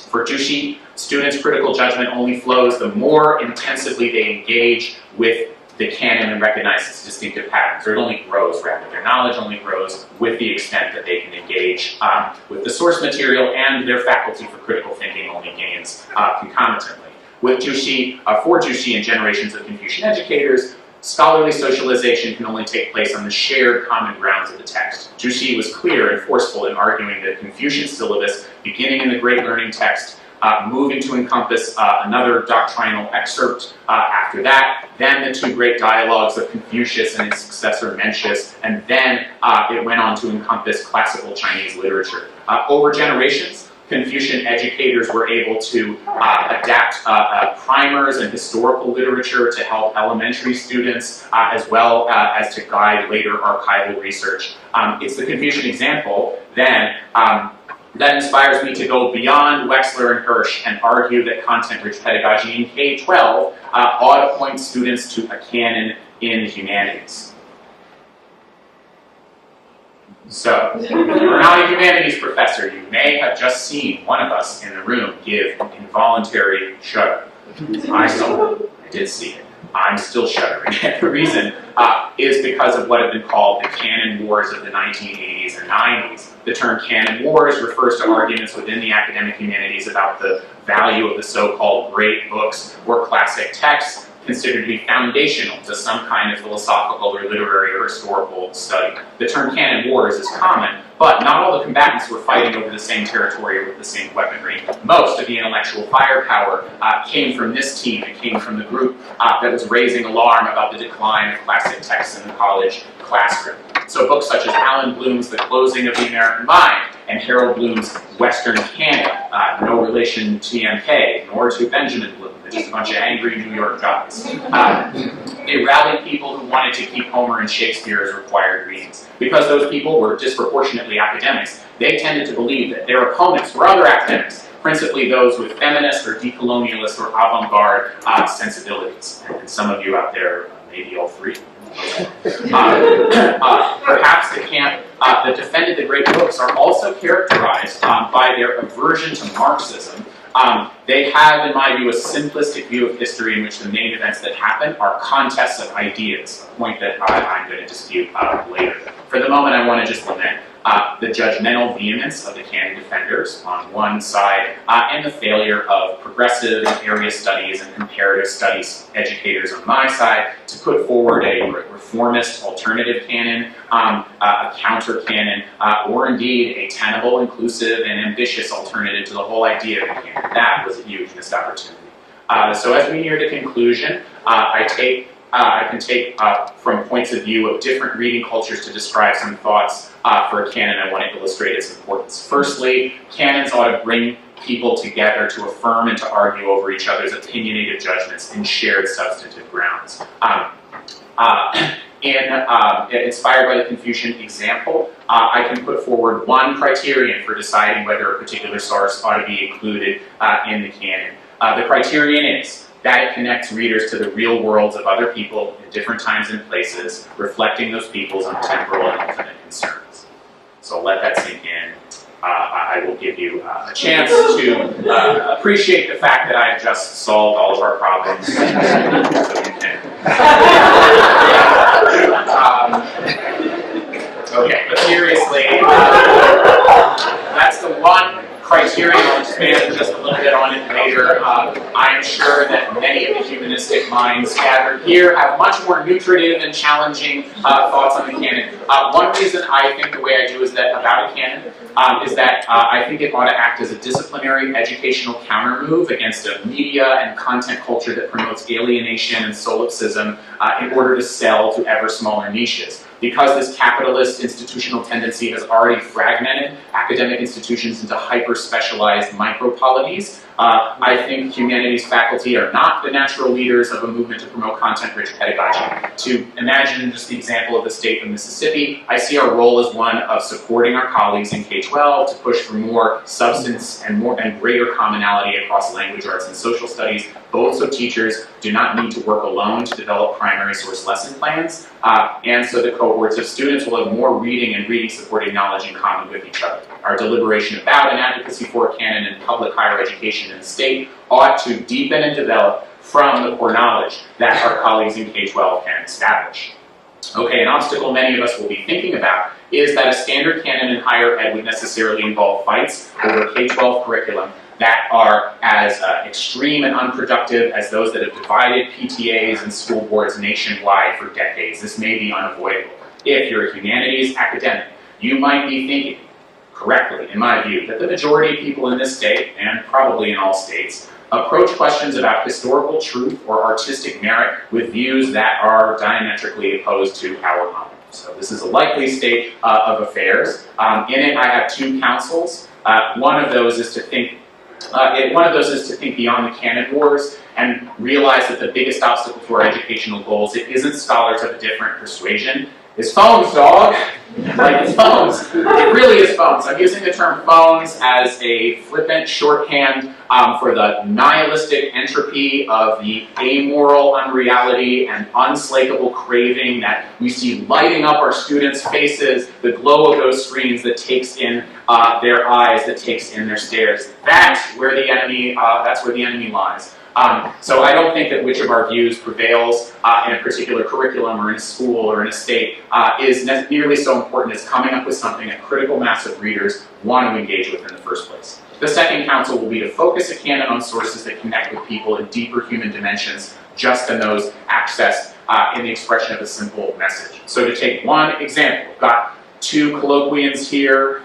For Jushi, students' critical judgment only flows the more intensively they engage with the canon and recognize its distinctive patterns, or it only grows, rather. Their knowledge only grows with the extent that they can engage with the source material, and their faculty for critical thinking only gains concomitantly. With Jushi, for Jushi and generations of Confucian educators, scholarly socialization can only take place on the shared common grounds of the text. Jushi was clear and forceful in arguing that Confucian syllabus, beginning in the Great Learning Text, moving to encompass another doctrinal excerpt after that, then the two great dialogues of Confucius and his successor Mencius, and then it went on to encompass classical Chinese literature. Over generations, Confucian educators were able to adapt primers and historical literature to help elementary students, as well as to guide later archival research. It's the Confucian example, then, that inspires me to go beyond Wexler and Hirsch and argue that content-rich pedagogy in K-12 ought to point students to a canon in the humanities. So, if you're not a humanities professor, you may have just seen one of us in the room give an involuntary shudder. I did see it. I'm still shuddering. The reason is because of what have been called the canon wars of the 1980s and 90s. The term canon wars refers to arguments within the academic humanities about the value of the so-called great books or classic texts considered to be foundational to some kind of philosophical or literary or historical study. The term canon wars is common, but not all the combatants were fighting over the same territory or with the same weaponry. Most of the intellectual firepower came from this team. It came from the group that was raising alarm about the decline of classic texts in the college classroom. So books such as Alan Bloom's The Closing of the American Mind and Harold Bloom's Western Canon, no relation to TMK, nor to Benjamin Bloom. They're just a bunch of angry New York guys. They rallied people who wanted to keep Homer and Shakespeare as required readings. Because those people were disproportionately academics, they tended to believe that their opponents were other academics, principally those with feminist or decolonialist or avant-garde sensibilities. And some of you out there, maybe all three. Perhaps the camp that defended the great books are also characterized by their aversion to Marxism. They have, in my view, a simplistic view of history in which the main events that happen are contests of ideas, a point that I'm going to dispute later. For the moment, I want to just lament the judgmental vehemence of the canon defenders on one side, and the failure of progressive area studies and comparative studies educators on my side to put forward a reformist alternative canon, a counter canon, or indeed a tenable, inclusive, and ambitious alternative to the whole idea of the canon. That was a huge missed opportunity. So as we near the conclusion, I can take from points of view of different reading cultures to describe some thoughts for a canon. I want to illustrate its importance. Firstly, canons ought to bring people together to affirm and to argue over each other's opinionated judgments in shared substantive grounds. Inspired by the Confucian example, I can put forward one criterion for deciding whether a particular source ought to be included in the canon. The criterion is that it connects readers to the real worlds of other people in different times and places, reflecting those people's own temporal and infinite concerns. So let that sink in. I will give you a chance to appreciate the fact that I have just solved all of our problems. So you can. Okay, but seriously, that's the one criterion. I'll expand just a little bit on it later. I am sure that many of the humanistic minds gathered here have much more nutritive and challenging thoughts on the canon. One reason I think the way I do is that about a canon is that I think it ought to act as a disciplinary educational counter-move against a media and content culture that promotes alienation and solipsism in order to sell to ever smaller niches. Because this capitalist institutional tendency has already fragmented academic institutions into hyper-specialized micropolities, I think humanities faculty are not the natural leaders of a movement to promote content-rich pedagogy. To imagine just the example of the state of Mississippi, I see our role as one of supporting our colleagues in K-12 to push for more substance and greater commonality across language arts and social studies, both so teachers do not need to work alone to develop primary source lesson plans, and so the cohorts of students will have more reading and reading-supported knowledge in common with each other. Our deliberation about and advocacy for a canon in public higher education in the state ought to deepen and develop from the core knowledge that our colleagues in K-12 can establish. Okay, an obstacle many of us will be thinking about is that a standard canon in higher ed would necessarily involve fights over K-12 curriculum that are as extreme and unproductive as those that have divided PTAs and school boards nationwide for decades. This may be unavoidable. If you're a humanities academic, you might be thinking, correctly, in my view, that the majority of people in this state, and probably in all states, approach questions about historical truth or artistic merit with views that are diametrically opposed to our own. So this is a likely state of affairs. In it, I have two counsels. One of those is to think beyond the canon wars and realize that the biggest obstacle to our educational goals, it isn't scholars of a different persuasion. It's phones, dog. Like, it's phones. It really is phones. I'm using the term phones as a flippant shorthand for the nihilistic entropy of the amoral unreality and unslakable craving that we see lighting up our students' faces, the glow of those screens that takes in their eyes, that takes in their stares. That's where the enemy lies. So I don't think that which of our views prevails in a particular curriculum or in a school or in a state is nearly so important as coming up with something a critical mass of readers want to engage with in the first place. The second counsel will be to focus a canon on sources that connect with people in deeper human dimensions, just in those accessed in the expression of a simple message. So to take one example, I've got two colloquians here.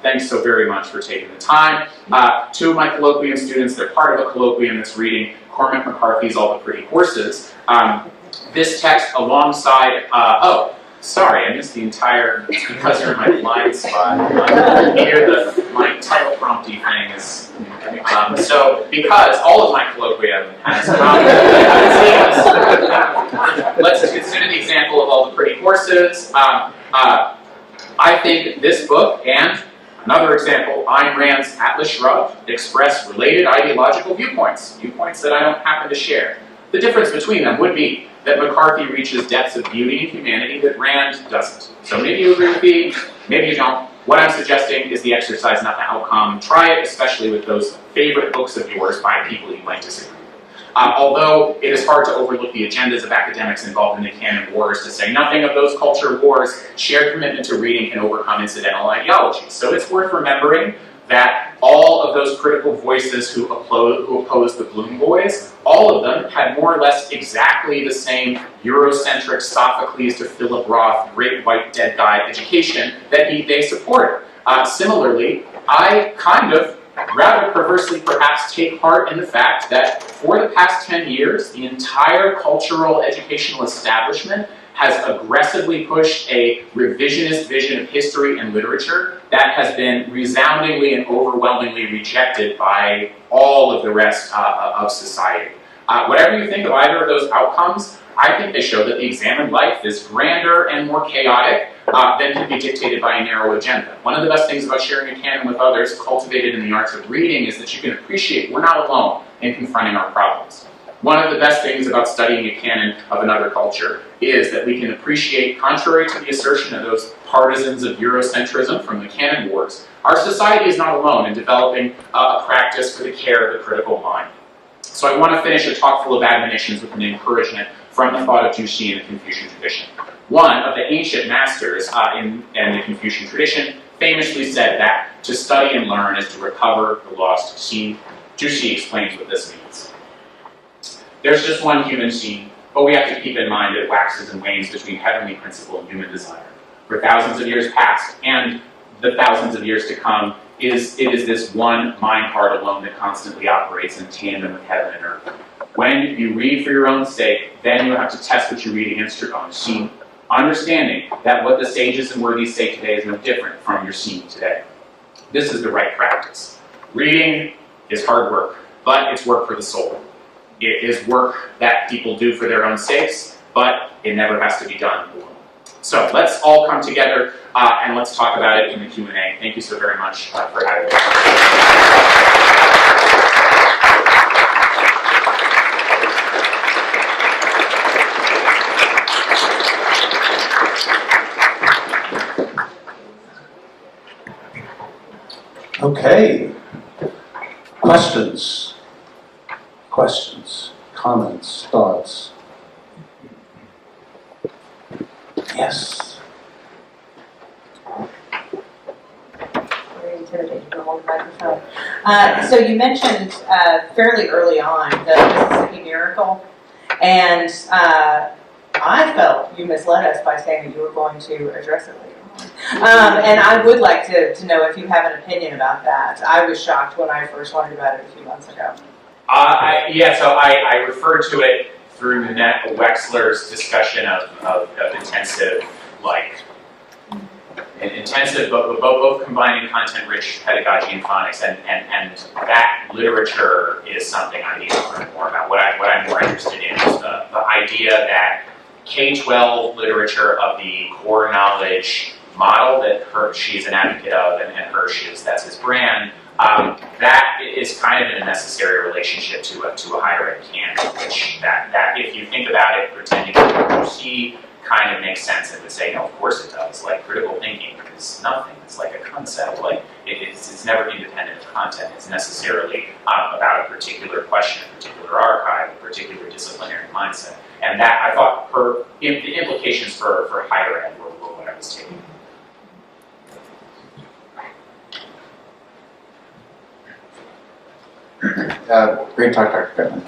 Thanks so very much for taking the time. Two of my colloquium students, they're part of a colloquium that's reading Cormac McCarthy's All the Pretty Horses. This text alongside, sorry, I missed the entire, it's because you're in my blind spot. Here, my title prompty thing is, so because all of my colloquium has let's consider the example of All the Pretty Horses. I think this book and another example, Ayn Rand's Atlas Shrugged, express related ideological viewpoints that I don't happen to share. The difference between them would be that McCarthy reaches depths of beauty and humanity that Rand doesn't. So maybe you agree with me, maybe you don't. What I'm suggesting is the exercise, not the outcome. Try it, especially with those favorite books of yours by people you might disagree with. Although it is hard to overlook the agendas of academics involved in the canon wars, to say nothing of those culture wars, shared commitment to reading can overcome incidental ideologies. So it's worth remembering that all of those critical voices who opposed the Bloom Boys, all of them had more or less exactly the same Eurocentric Sophocles to Philip Roth, great white dead guy education that they supported. Similarly, I kind of rather perversely perhaps take heart in the fact that for the past 10 years, the entire cultural educational establishment has aggressively pushed a revisionist vision of history and literature that has been resoundingly and overwhelmingly rejected by all of the rest of society. Whatever you think of either of those outcomes, I think they show that the examined life is grander and more chaotic than can be dictated by a narrow agenda. One of the best things about sharing a canon with others cultivated in the arts of reading is that you can appreciate we're not alone in confronting our problems. One of the best things about studying a canon of another culture is that we can appreciate, contrary to the assertion of those partisans of Eurocentrism from the canon wars, our society is not alone in developing a practice for the care of the critical mind. So I want to finish a talk full of admonitions with an encouragement from the thought of Juche in the Confucian tradition. One of the ancient masters in the Confucian tradition famously said that to study and learn is to recover the lost scene. Juche explains what this means. There's just one human scene, but we have to keep in mind that it waxes and wanes between heavenly principle and human desire. For thousands of years past and the thousands of years to come, it is this one mind heart alone that constantly operates in tandem with heaven and earth. When you read for your own sake, then you have to test what you read against your own scene, understanding that what the sages and worthies say today is no different from your scene today. This is the right practice. Reading is hard work, but it's work for the soul. It is work that people do for their own sakes, but it never has to be done alone. So let's all come together and let's talk about it in the Q&A. Thank you so very much for having me. Okay. Questions? Questions, comments, thoughts? Yes. Very intimidating to hold the microphone. So you mentioned fairly early on the Mississippi Miracle, and I felt you misled us by saying that you were going to address it later on. And I would like to know if you have an opinion about that. I was shocked when I first learned about it a few months ago. I referred to it through Wexler's discussion of intensive, intensive, but both combining content-rich pedagogy and phonics, and that literature is something I need to learn more about. What I'm more interested in is the idea that K-12 literature of the core knowledge model that she's an advocate of, and Hirsch that's his brand. That is kind of in a necessary relationship to a higher ed canon, which that if you think about it, pretending to see kind of makes sense and would say, no, of course it does. Like critical thinking is nothing. It's like a concept. Like it's never independent of content. It's necessarily about a particular question, a particular archive, a particular disciplinary mindset. And that I thought the implications for higher ed were what I was taking. Great talk, Dr. Goodman.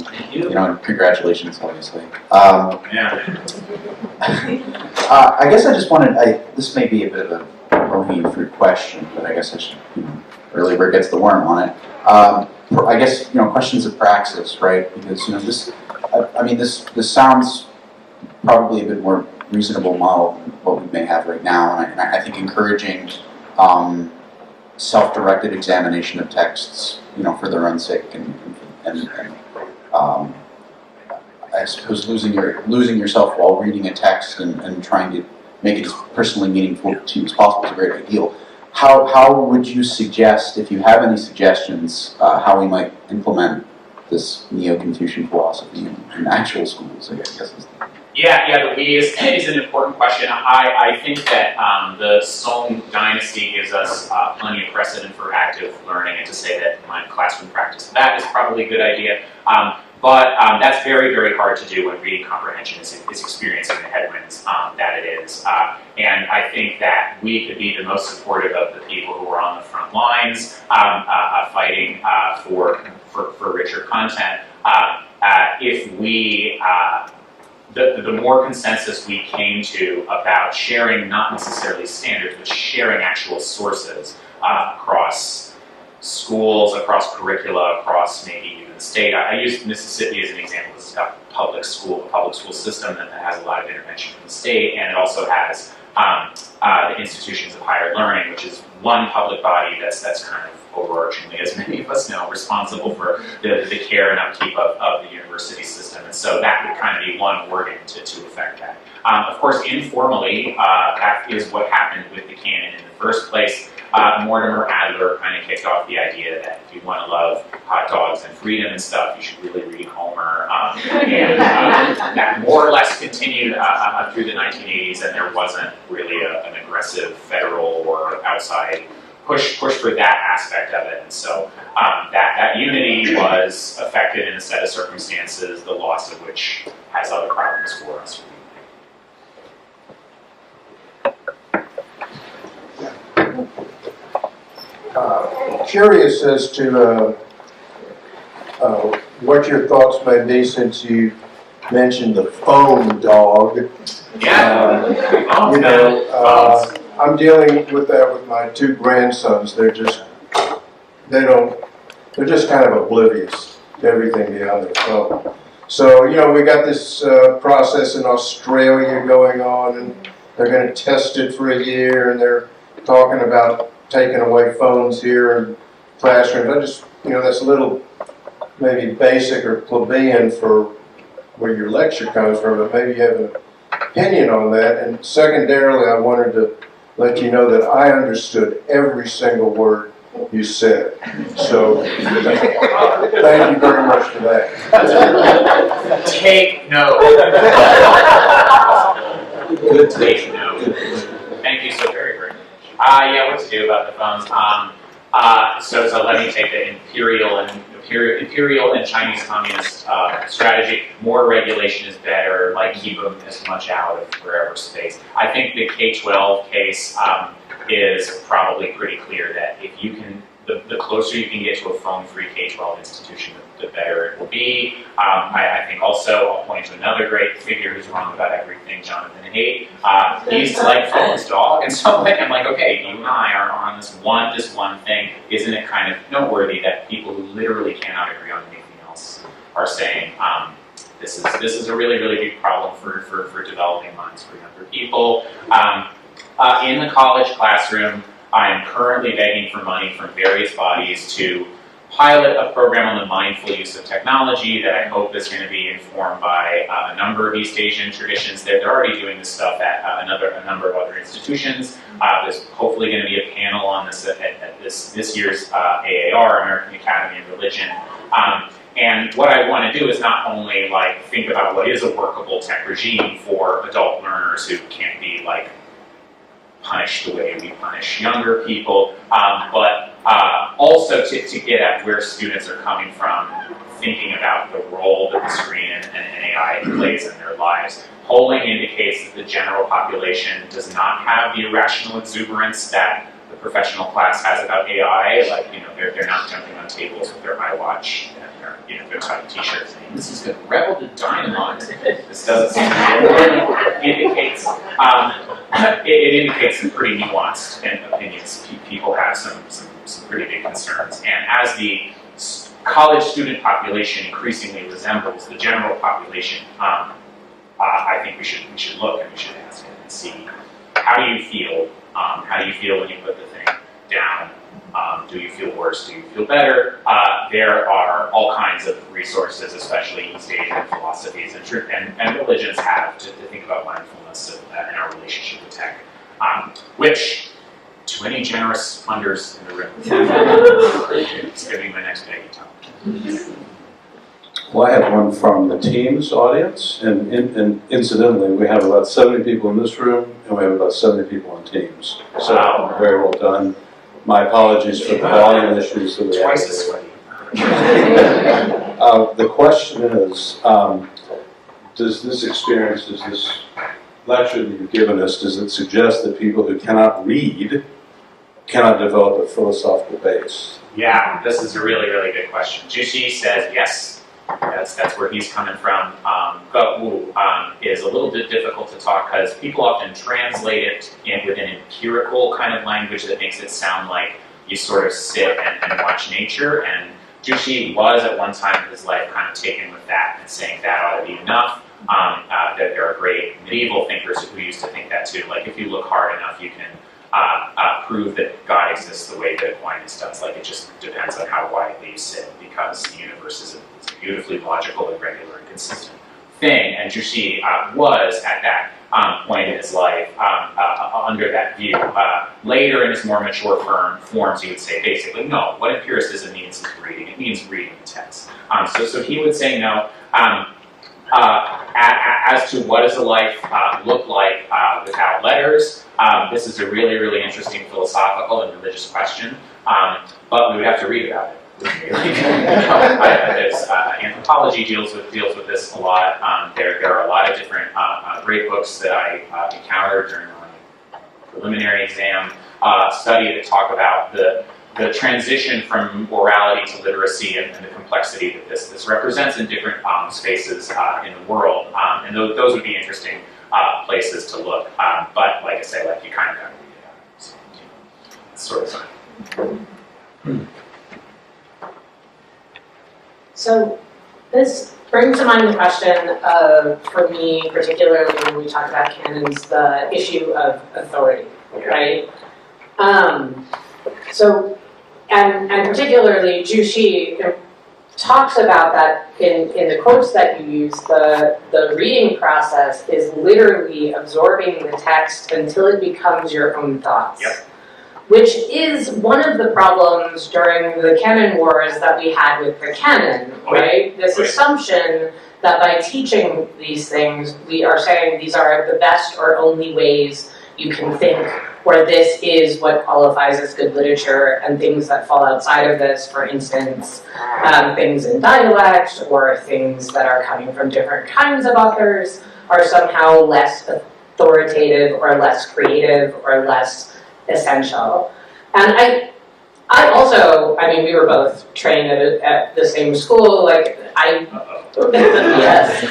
Thank you. And congratulations, obviously. Yeah. I guess I just wanted, this may be a bit of a low-hanging fruit question, but I guess I should, early bird gets the worm on it. I guess, questions of praxis, right? Because, this sounds probably a bit more reasonable model than what we may have right now, and I think encouraging self-directed examination of texts, for their own sake, and I suppose losing yourself while reading a text and trying to make it as personally meaningful to you as possible is a great ideal. How would you suggest, if you have any suggestions, how we might implement this Neo-Confucian philosophy in actual schools? I guess. Yeah, the we is an important question. I think that the Song dynasty gives us plenty of precedent for active learning, and to say that my classroom practice of that is probably a good idea. But that's very, very hard to do when reading comprehension is experiencing the headwinds that it is. And I think that we could be the most supportive of the people who are on the front lines fighting for richer content if we the more consensus we came to about sharing not necessarily standards, but sharing actual sources across schools, across curricula, across maybe even the state. I used Mississippi as an example. This is a public school system that has a lot of intervention from the state, and it also has the institutions of higher learning, which is one public body that's kind of overarchingly, as many of us know, responsible for the care and upkeep of the university system. And so that would kind of be one organ to affect that. Of course, informally, that is what happened with the canon in the first place. Mortimer Adler kind of kicked off the idea that if you want to love hot dogs and freedom and stuff, you should really read Homer. And that more or less continued through the 1980s, and there wasn't really an aggressive federal or outside push for that aspect of it. And so that unity was affected in a set of circumstances, the loss of which has other problems for us. Curious as to what your thoughts may be, since you mentioned the phone dog. Yeah. I'm dealing with that with my two grandsons. They're just kind of oblivious to everything beyond their phone. So, we got this process in Australia going on, and they're going to test it for a year, and they're talking about taking away phones here in classrooms. I just that's a little maybe basic or plebeian for where your lecture comes from, but maybe you have an opinion on that. And secondarily, I wanted to let you know that I understood every single word you said. So thank you very much for that. Take note. Good take note. Thank you so very much. Yeah, what to do about the phones? So let me take the imperial and Chinese communist strategy. More regulation is better. Like keep them as much out of wherever space. I think the K-12 case is probably pretty clear that if you can, the closer you can get to a phone-free K-12 institution, the better it will be. I think also, I'll point to another great figure who's wrong about everything, Jonathan Haidt. He's like phones, dog. And so I'm like, okay, you and I are on this one thing. Isn't it kind of noteworthy that people who literally cannot agree on anything else are saying, this is a really, really big problem for developing minds for younger people. In the college classroom, I am currently begging for money from various bodies to pilot a program on the mindful use of technology that I hope is going to be informed by a number of East Asian traditions. They're already doing this stuff at a number of other institutions. There's hopefully going to be a panel on this at this year's AAR, American Academy of Religion. And what I want to do is not only like think about what is a workable tech regime for adult learners who can't be like punished the way we punish younger people, but also to get at where students are coming from, thinking about the role that the screen and AI plays in their lives. Polling indicates that the general population does not have the irrational exuberance that the professional class has about AI. Like, they're not jumping on tables with their iWatch and their type of t-shirt saying, "This is going to rebel to dynamite." This doesn't seem to indicates it indicates some pretty nuanced opinions. People have some pretty big concerns, and as the college student population increasingly resembles the general population, I think we should look and we should ask it and see, how do you feel? How do you feel when you put the thing down? Do you feel worse? Do you feel better? There are all kinds of resources, especially East Asian philosophies and religions have to think about mindfulness and our relationship with tech, which, to any generous funders in the room, it's going to be my next begging time. Well, I have one from the Teams audience, and incidentally, we have about 70 people in this room, and we have about 70 people on Teams. So, Wow. Very well done. My apologies for the volume issues that we have. Twice as sweaty. The question is, does this lecture that you've given us, does it suggest that people who cannot read cannot develop a philosophical base? Yeah, this is a really, really good question. Jushi says yes. That's where he's coming from. But Wu is a little bit difficult to talk because people often translate it with an empirical kind of language that makes it sound like you sort of sit and watch nature. And Jushi was at one time in his life kind of taken with that and saying that ought to be enough. That there are great medieval thinkers who used to think that too. Like if you look hard enough, you can prove that God exists the way that Aquinas does. Like it just depends on how widely you sit, because the universe is a beautifully logical and regular and consistent thing. And Jushi was at that point in his life under that view. Later in his more mature forms, he would say basically, no, what empiricism means is reading. It means reading the text. So he would say no. As to what does a life look like without letters, this is a really, really interesting philosophical and religious question, but we would have to read about it. Anthropology deals with this a lot. There are a lot of different great books that I encountered during my preliminary exam study that talk about the transition from morality to literacy and the complexity that this represents in different spaces in the world. And those would be interesting places to look. But like I say, like you kind of got to read it out. So, it's sort of fun. So this brings to mind the question of, for me, particularly when we talk about canons, the issue of authority, right? So and particularly Zhu Xi talks about that in the quotes that you use, the reading process is literally absorbing the text until it becomes your own thoughts. Yep. Which is one of the problems during the canon wars that we had with the canon, right? This assumption that by teaching these things, we are saying these are the best or only ways you can think, or this is what qualifies as good literature, and things that fall outside of this, for instance, things in dialect or things that are coming from different kinds of authors are somehow less authoritative or less creative or less essential. And I also, I mean, we were both trained at the same school, yes.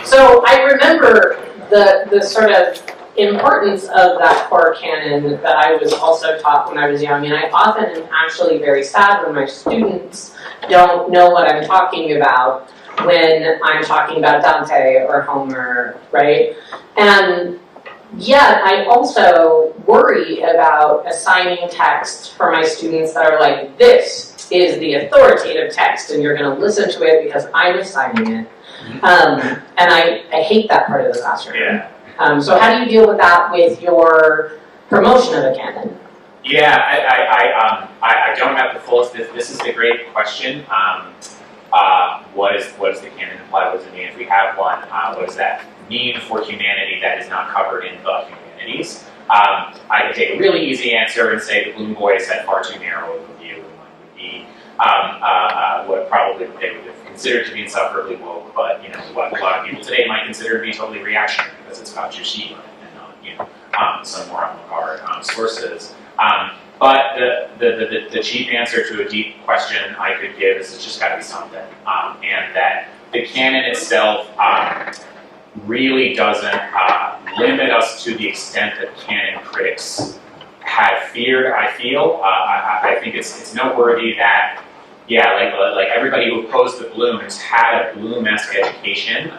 So I remember the sort of importance of that core canon that I was also taught when I was young, and I often am actually very sad when my students don't know what I'm talking about when I'm talking about Dante or Homer, right? And yet I also worry about assigning texts for my students that are like, this is the authoritative text and you're going to listen to it because I'm assigning it. And I hate that part of the classroom. Yeah. So how do you deal with that with your promotion of a canon? Yeah, I don't have the fullest. This is a great question. What does the canon imply? What does it mean if we have one? What does that mean for humanity that is not covered in the humanities? I can take a really easy answer and say the Bloom boys had far too narrow of a view, and one would be what probably they would have considered to be insufferably woke, but what a lot of people today might consider to be totally reactionary because it's got Zhu Xi and not some more avant-garde sources. But the cheap answer to a deep question I could give is it's just got to be something, and that the canon itself really doesn't limit us to the extent that canon critics had feared. I feel I think it's noteworthy that like everybody who opposed the Blooms had a Bloom-esque education.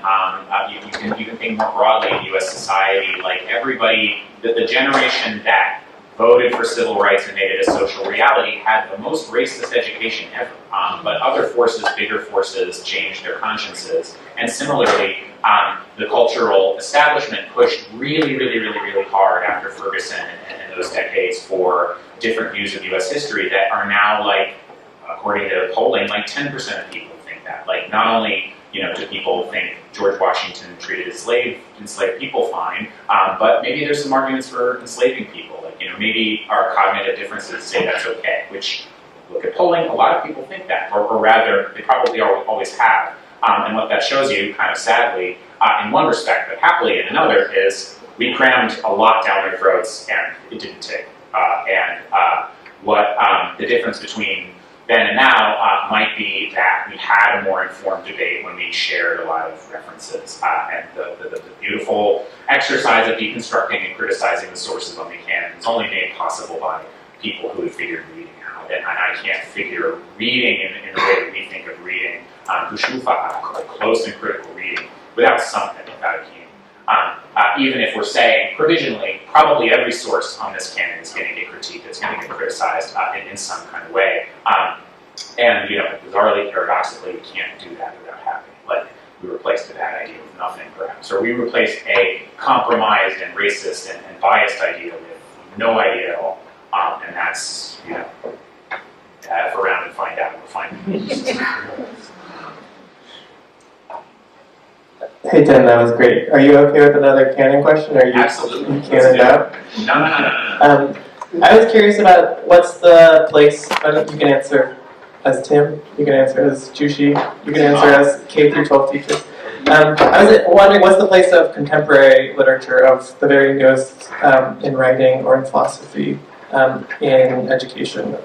You can think more broadly in U.S. society, like everybody, the generation that voted for civil rights and made it a social reality had the most racist education ever. But other forces, bigger forces, changed their consciences. And similarly, the cultural establishment pushed really hard after Ferguson and those decades for different views of U.S. history that are now, like, according to polling, like 10% of people think that. Like, not only do people think George Washington treated enslaved people fine, but maybe there's some arguments for enslaving people. Like, maybe our cognitive differences say that's okay, which, look at polling, a lot of people think that, or rather, they probably always have. And what that shows you, kind of sadly, in one respect, but happily in another, is we crammed a lot down their throats and it didn't take. What the difference between then and now might be that we had a more informed debate when we shared a lot of references. And the beautiful exercise of deconstructing and criticizing the sources on the canon is only made possible by people who have figured reading out. And I can't figure reading in the way that we think of reading, close and critical reading, without something, without a canon. Even if we're saying provisionally, probably every source on this canon is going to get critiqued, it's going to get criticized in some kind of way. And bizarrely, paradoxically, we can't do that without having it. Like, we replaced a bad idea with nothing, perhaps. Or we replaced a compromised and racist and biased idea with no idea at all. And that's, F around and find out. We'll find it. Hey Tim, that was great. Are you okay with another canon question? Are you Absolutely. cannoned out? No. I was curious about what's the place. You can answer as Tim. You can answer as Jushi. You can answer as K through 12 teachers. I was wondering what's the place of contemporary literature of the very newest in writing or in philosophy in education.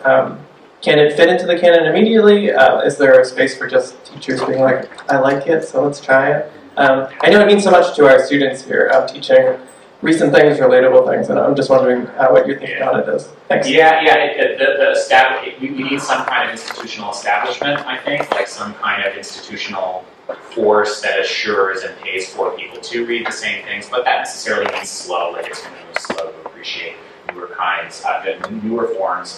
Can it fit into the canon immediately? Is there a space for just teachers being like, I like it, so let's try it? I know it means so much to our students here, teaching recent things, relatable things, and I'm just wondering what you're thinking on it is. Thanks. We need some kind of institutional establishment, I think, like some kind of institutional force that assures and pays for people to read the same things, but that necessarily means slow, like it's going to move slow to appreciate newer kinds, newer forms.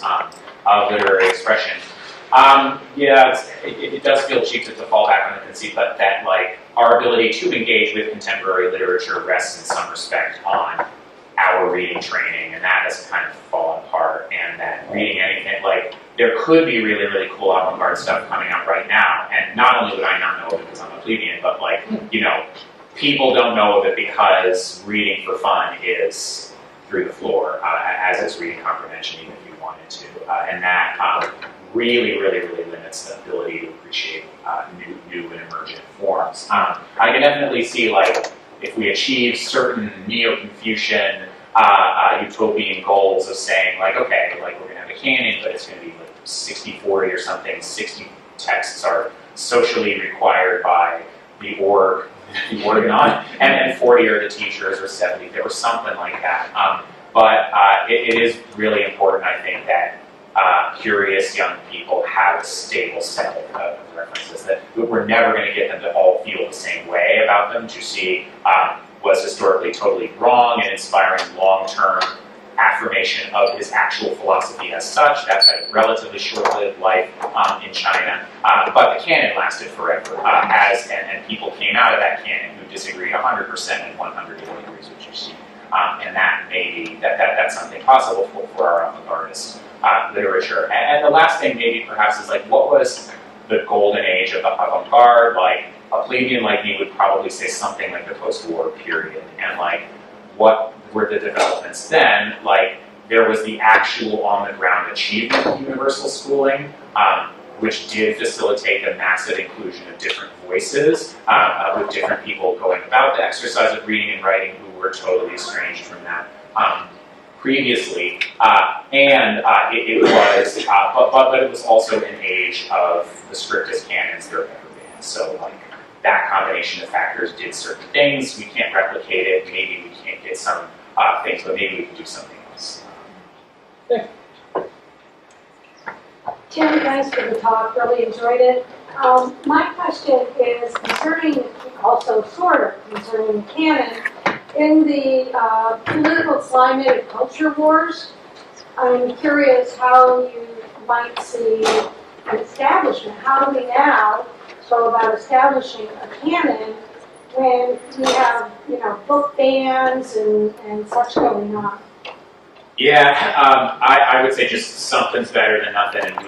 literary expression. It does feel cheap to fall back on the conceit, but that like our ability to engage with contemporary literature rests in some respect on our reading training, and that has kind of fallen apart. And that reading anything, like there could be really, really cool avant-garde stuff coming out right now, and not only would I not know of it because I'm a plebeian, but like, you know, people don't know of it because reading for fun is through the floor, as is reading comprehension, even if you wanted to. And that really, really, really limits the ability to appreciate new and emergent forms. I can definitely see, like, if we achieve certain Neo-Confucian utopian goals of saying, like, okay, like we're going to have a canon, but it's going to be like 60-40 or something. 60 texts are socially required by the organon, and then 40 are the teachers, or 70. There was something like that. But it is really important, I think, that curious young people have a stable set of references, that we're never going to get them to all feel the same way about them. Juicy was historically totally wrong and inspiring long-term affirmation of his actual philosophy as such. That's had a relatively short-lived life in China, but the canon lasted forever, and people came out of that canon who disagreed 100% and 180 degrees with Juicy. And that maybe that's something possible for our avant-gardist literature. And the last thing maybe perhaps is like, what was the golden age of avant-garde? Like a plebeian like me would probably say something like the post-war period. And like, what were the developments then? Like, there was the actual on-the-ground achievement of universal schooling, which did facilitate the massive inclusion of different voices, with different people going about the exercise of reading and writing who were totally estranged from that previously. It was, but it was also an age of the strictest canons there have ever been. So like that combination of factors did certain things. We can't replicate it. Maybe we can't get some things, but maybe we can do something else. Tim, thanks for the talk, really enjoyed it. My question is concerning, also sort of concerning canon, in the political climate of culture wars. I'm curious how you might see an establishment. How do we now go about establishing a canon when we have, book bans and such going on? Yeah, I would say just something's better than nothing, and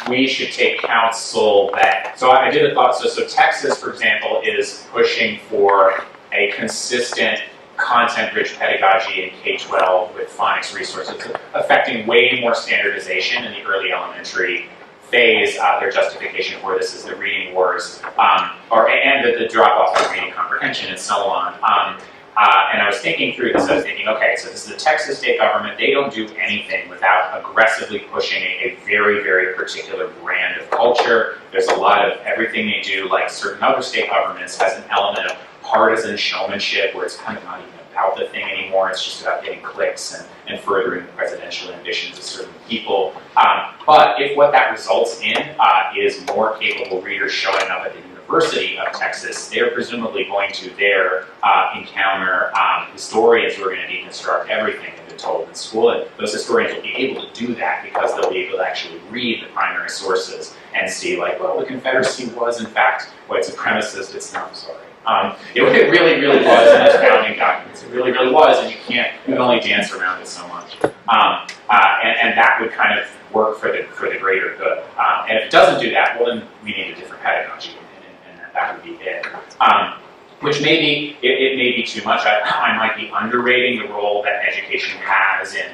we should take counsel that. So I did a thought. So Texas, for example, is pushing for a consistent content-rich pedagogy in K-12 with phonics resources, affecting way more standardization in the early elementary phase. Their justification for this is the reading wars, and the drop-off in reading comprehension and so on. And I was thinking through this, I was thinking, okay, so this is the Texas state government. They don't do anything without aggressively pushing a very, very particular brand of culture. There's a lot of everything they do, like certain other state governments, has an element of partisan showmanship where it's kind of not even about the thing anymore. It's just about getting clicks and furthering the presidential ambitions of certain people. But if what that results in is more capable readers showing up at the University of Texas, they're presumably going to there encounter historians who are going to deconstruct everything they've been told in school. And those historians will be able to do that because they'll be able to actually read the primary sources and see, like, well, the Confederacy was in fact white supremacist. It's not, sorry. It really, really was in its founding documents. It really, really was, and you can only dance around it so much. And that would kind of work for the greater good. And if it doesn't do that, well, then we need a different pedagogy, and that would be it. Which maybe it may be too much. I might be underrating the role that education has in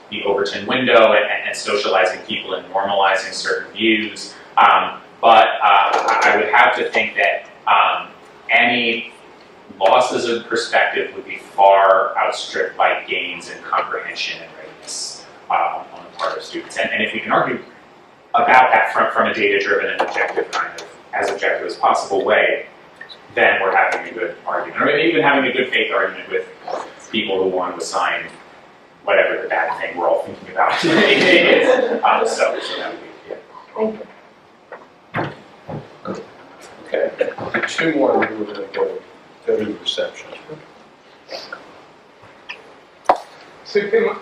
the Overton window and socializing people and normalizing certain views. But I would have to think that any losses of perspective would be far outstripped by gains in comprehension and readiness on the part of students. And if we can argue about that from a data-driven and objective kind of, as objective as possible way, then we're having a good argument. Or maybe even having a good faith argument with people who want to assign whatever the bad thing we're all thinking about is. So that would be it. Thank you. Okay, two more, and we're going to go to the reception. So Tim,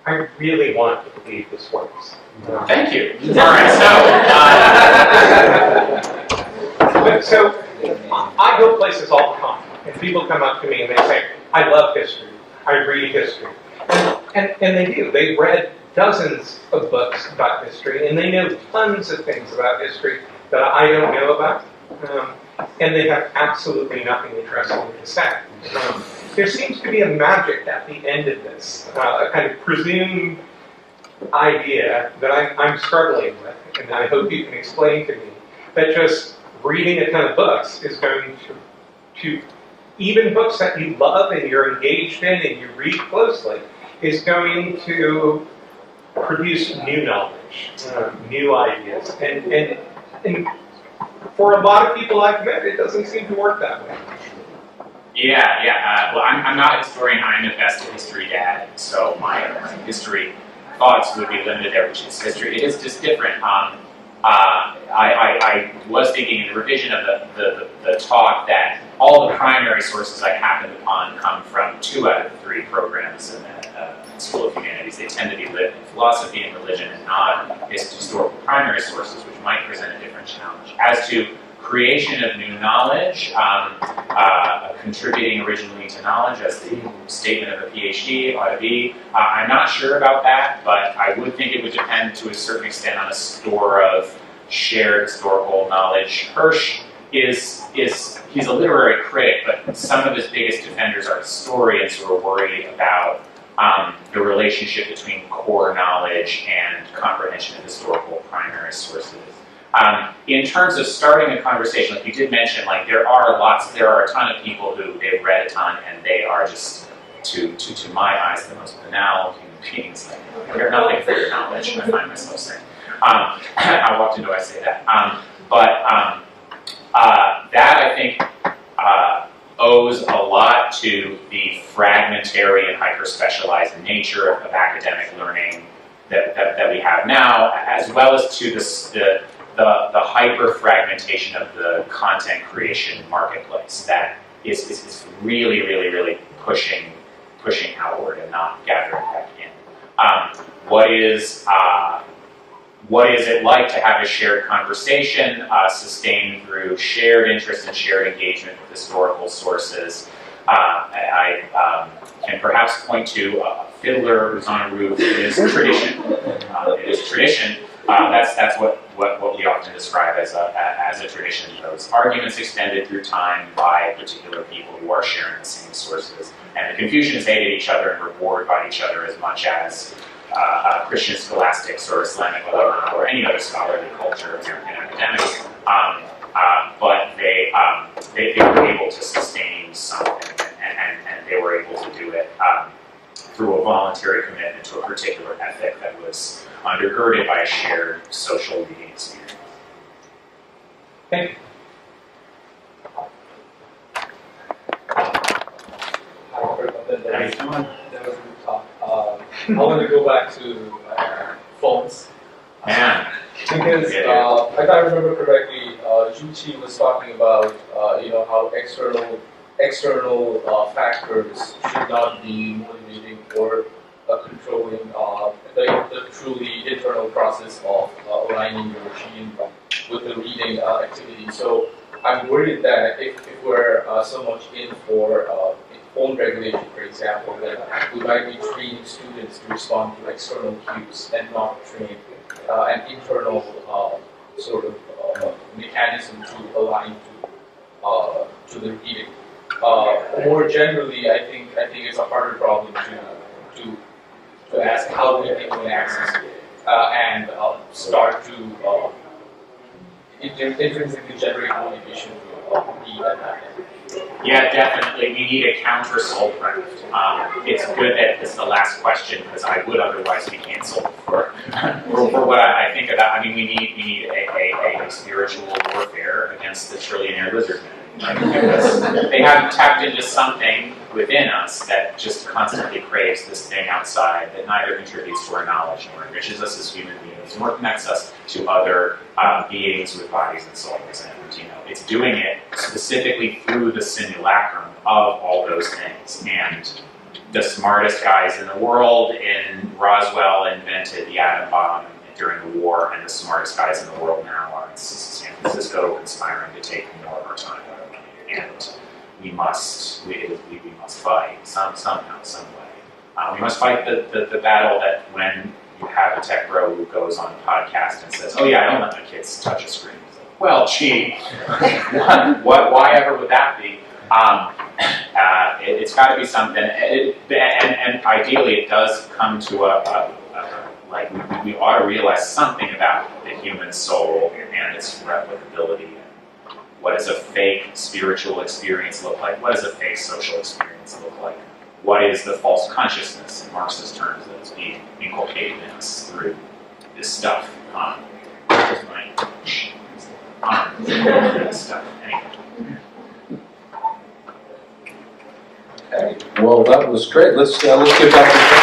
I really want to believe this works. Thank you. All right, So I go places all the time, and people come up to me and they say, I love history, I read history. And they do. They've read dozens of books about history, and they know tons of things about history that I don't know about. And they have absolutely nothing interesting to say. There seems to be a magic at the end of this, a kind of presumed idea that I'm struggling with, and I hope you can explain to me, that just reading a ton of books is going to even books that you love and you're engaged in and you read closely, is going to produce new knowledge, new ideas. And for a lot of people I've met, it doesn't seem to work that way. Well, I'm not a historian. I'm at best a history dad, so my history thoughts would be limited there, which is history. It is just different. I was thinking in the revision of the talk that all the primary sources I happened upon come from 2 out of 3 programs in the School of Humanities. They tend to be lit in philosophy and religion and not historical primary sources, which might present a different challenge. As to creation of new knowledge, contributing originally to knowledge, as the statement of a PhD ought to be. I'm not sure about that, but I would think it would depend to a certain extent on a store of shared historical knowledge. Hirsch he's a literary critic, but some of his biggest defenders are historians who are worried about the relationship between core knowledge and comprehension of historical primary sources. In terms of starting a conversation, like you did mention, like there are a ton of people who they've read a ton and they are just, to my eyes, the most banal human beings. Like, they're nothing for your knowledge, I find myself saying. How often do I say that? That I think owes a lot to the fragmentary and hyper-specialized nature of academic learning that we have now, as well as to the hyper-fragmentation of the content creation marketplace that is really, really, really pushing outward and not gathering back in. What is it like to have a shared conversation sustained through shared interest and shared engagement with historical sources? I can perhaps point to a fiddler who's on a roof. It is tradition. It is tradition. That's what we often describe as a tradition. Those arguments extended through time by particular people who are sharing the same sources. And the Confucians hated each other and were bored by each other as much as Christian scholastics or Islamic ulama or any other scholarly culture of American academics. But they were able to sustain something, and they were able to do it through a voluntary commitment to a particular ethic that was undergirded by a shared social reading experience. Thank you. That was a good talk. I want to go back to phones. Yeah. Because if I remember correctly, Juchi was talking about how external factors should not be motivating or controlling the truly internal process of aligning your machine with the reading activity. So I'm worried that if we're so much in for phone regulation, for example, that we might be training students to respond to external cues and not train an internal sort of mechanism to align to the reading. More generally, I think it's a harder problem to ask how we can access it and start to intrinsically generate motivation to read and that. Yeah, definitely. We need a counter soul craft. It's good that it's the last question because I would otherwise be canceled for what I think about. I mean, we need a spiritual warfare against the trillionaire lizard men. Because they haven't tapped into something within us that just constantly craves this thing outside that neither contributes to our knowledge nor enriches us as human beings nor connects us to other beings with bodies and souls. And it's doing it specifically through the simulacrum of all those things. And the smartest guys in the world in Roswell invented the atom bomb during the war, and the smartest guys in the world now are in San Francisco conspiring to take more of our time, and we must fight somehow, some way. We must fight the battle that when you have a tech bro who goes on a podcast and says, "Oh yeah, I don't let my kids touch a screen." Well, gee, why ever would that be? It's got to be something, and ideally it does come to like we ought to realize something about the human soul and its replicability. What does a fake spiritual experience look like? What does a fake social experience look like? What is the false consciousness in Marxist terms that is being inculcated in us through this stuff? Stuff. Anyway. Okay, well, that was great. Let's give Dr.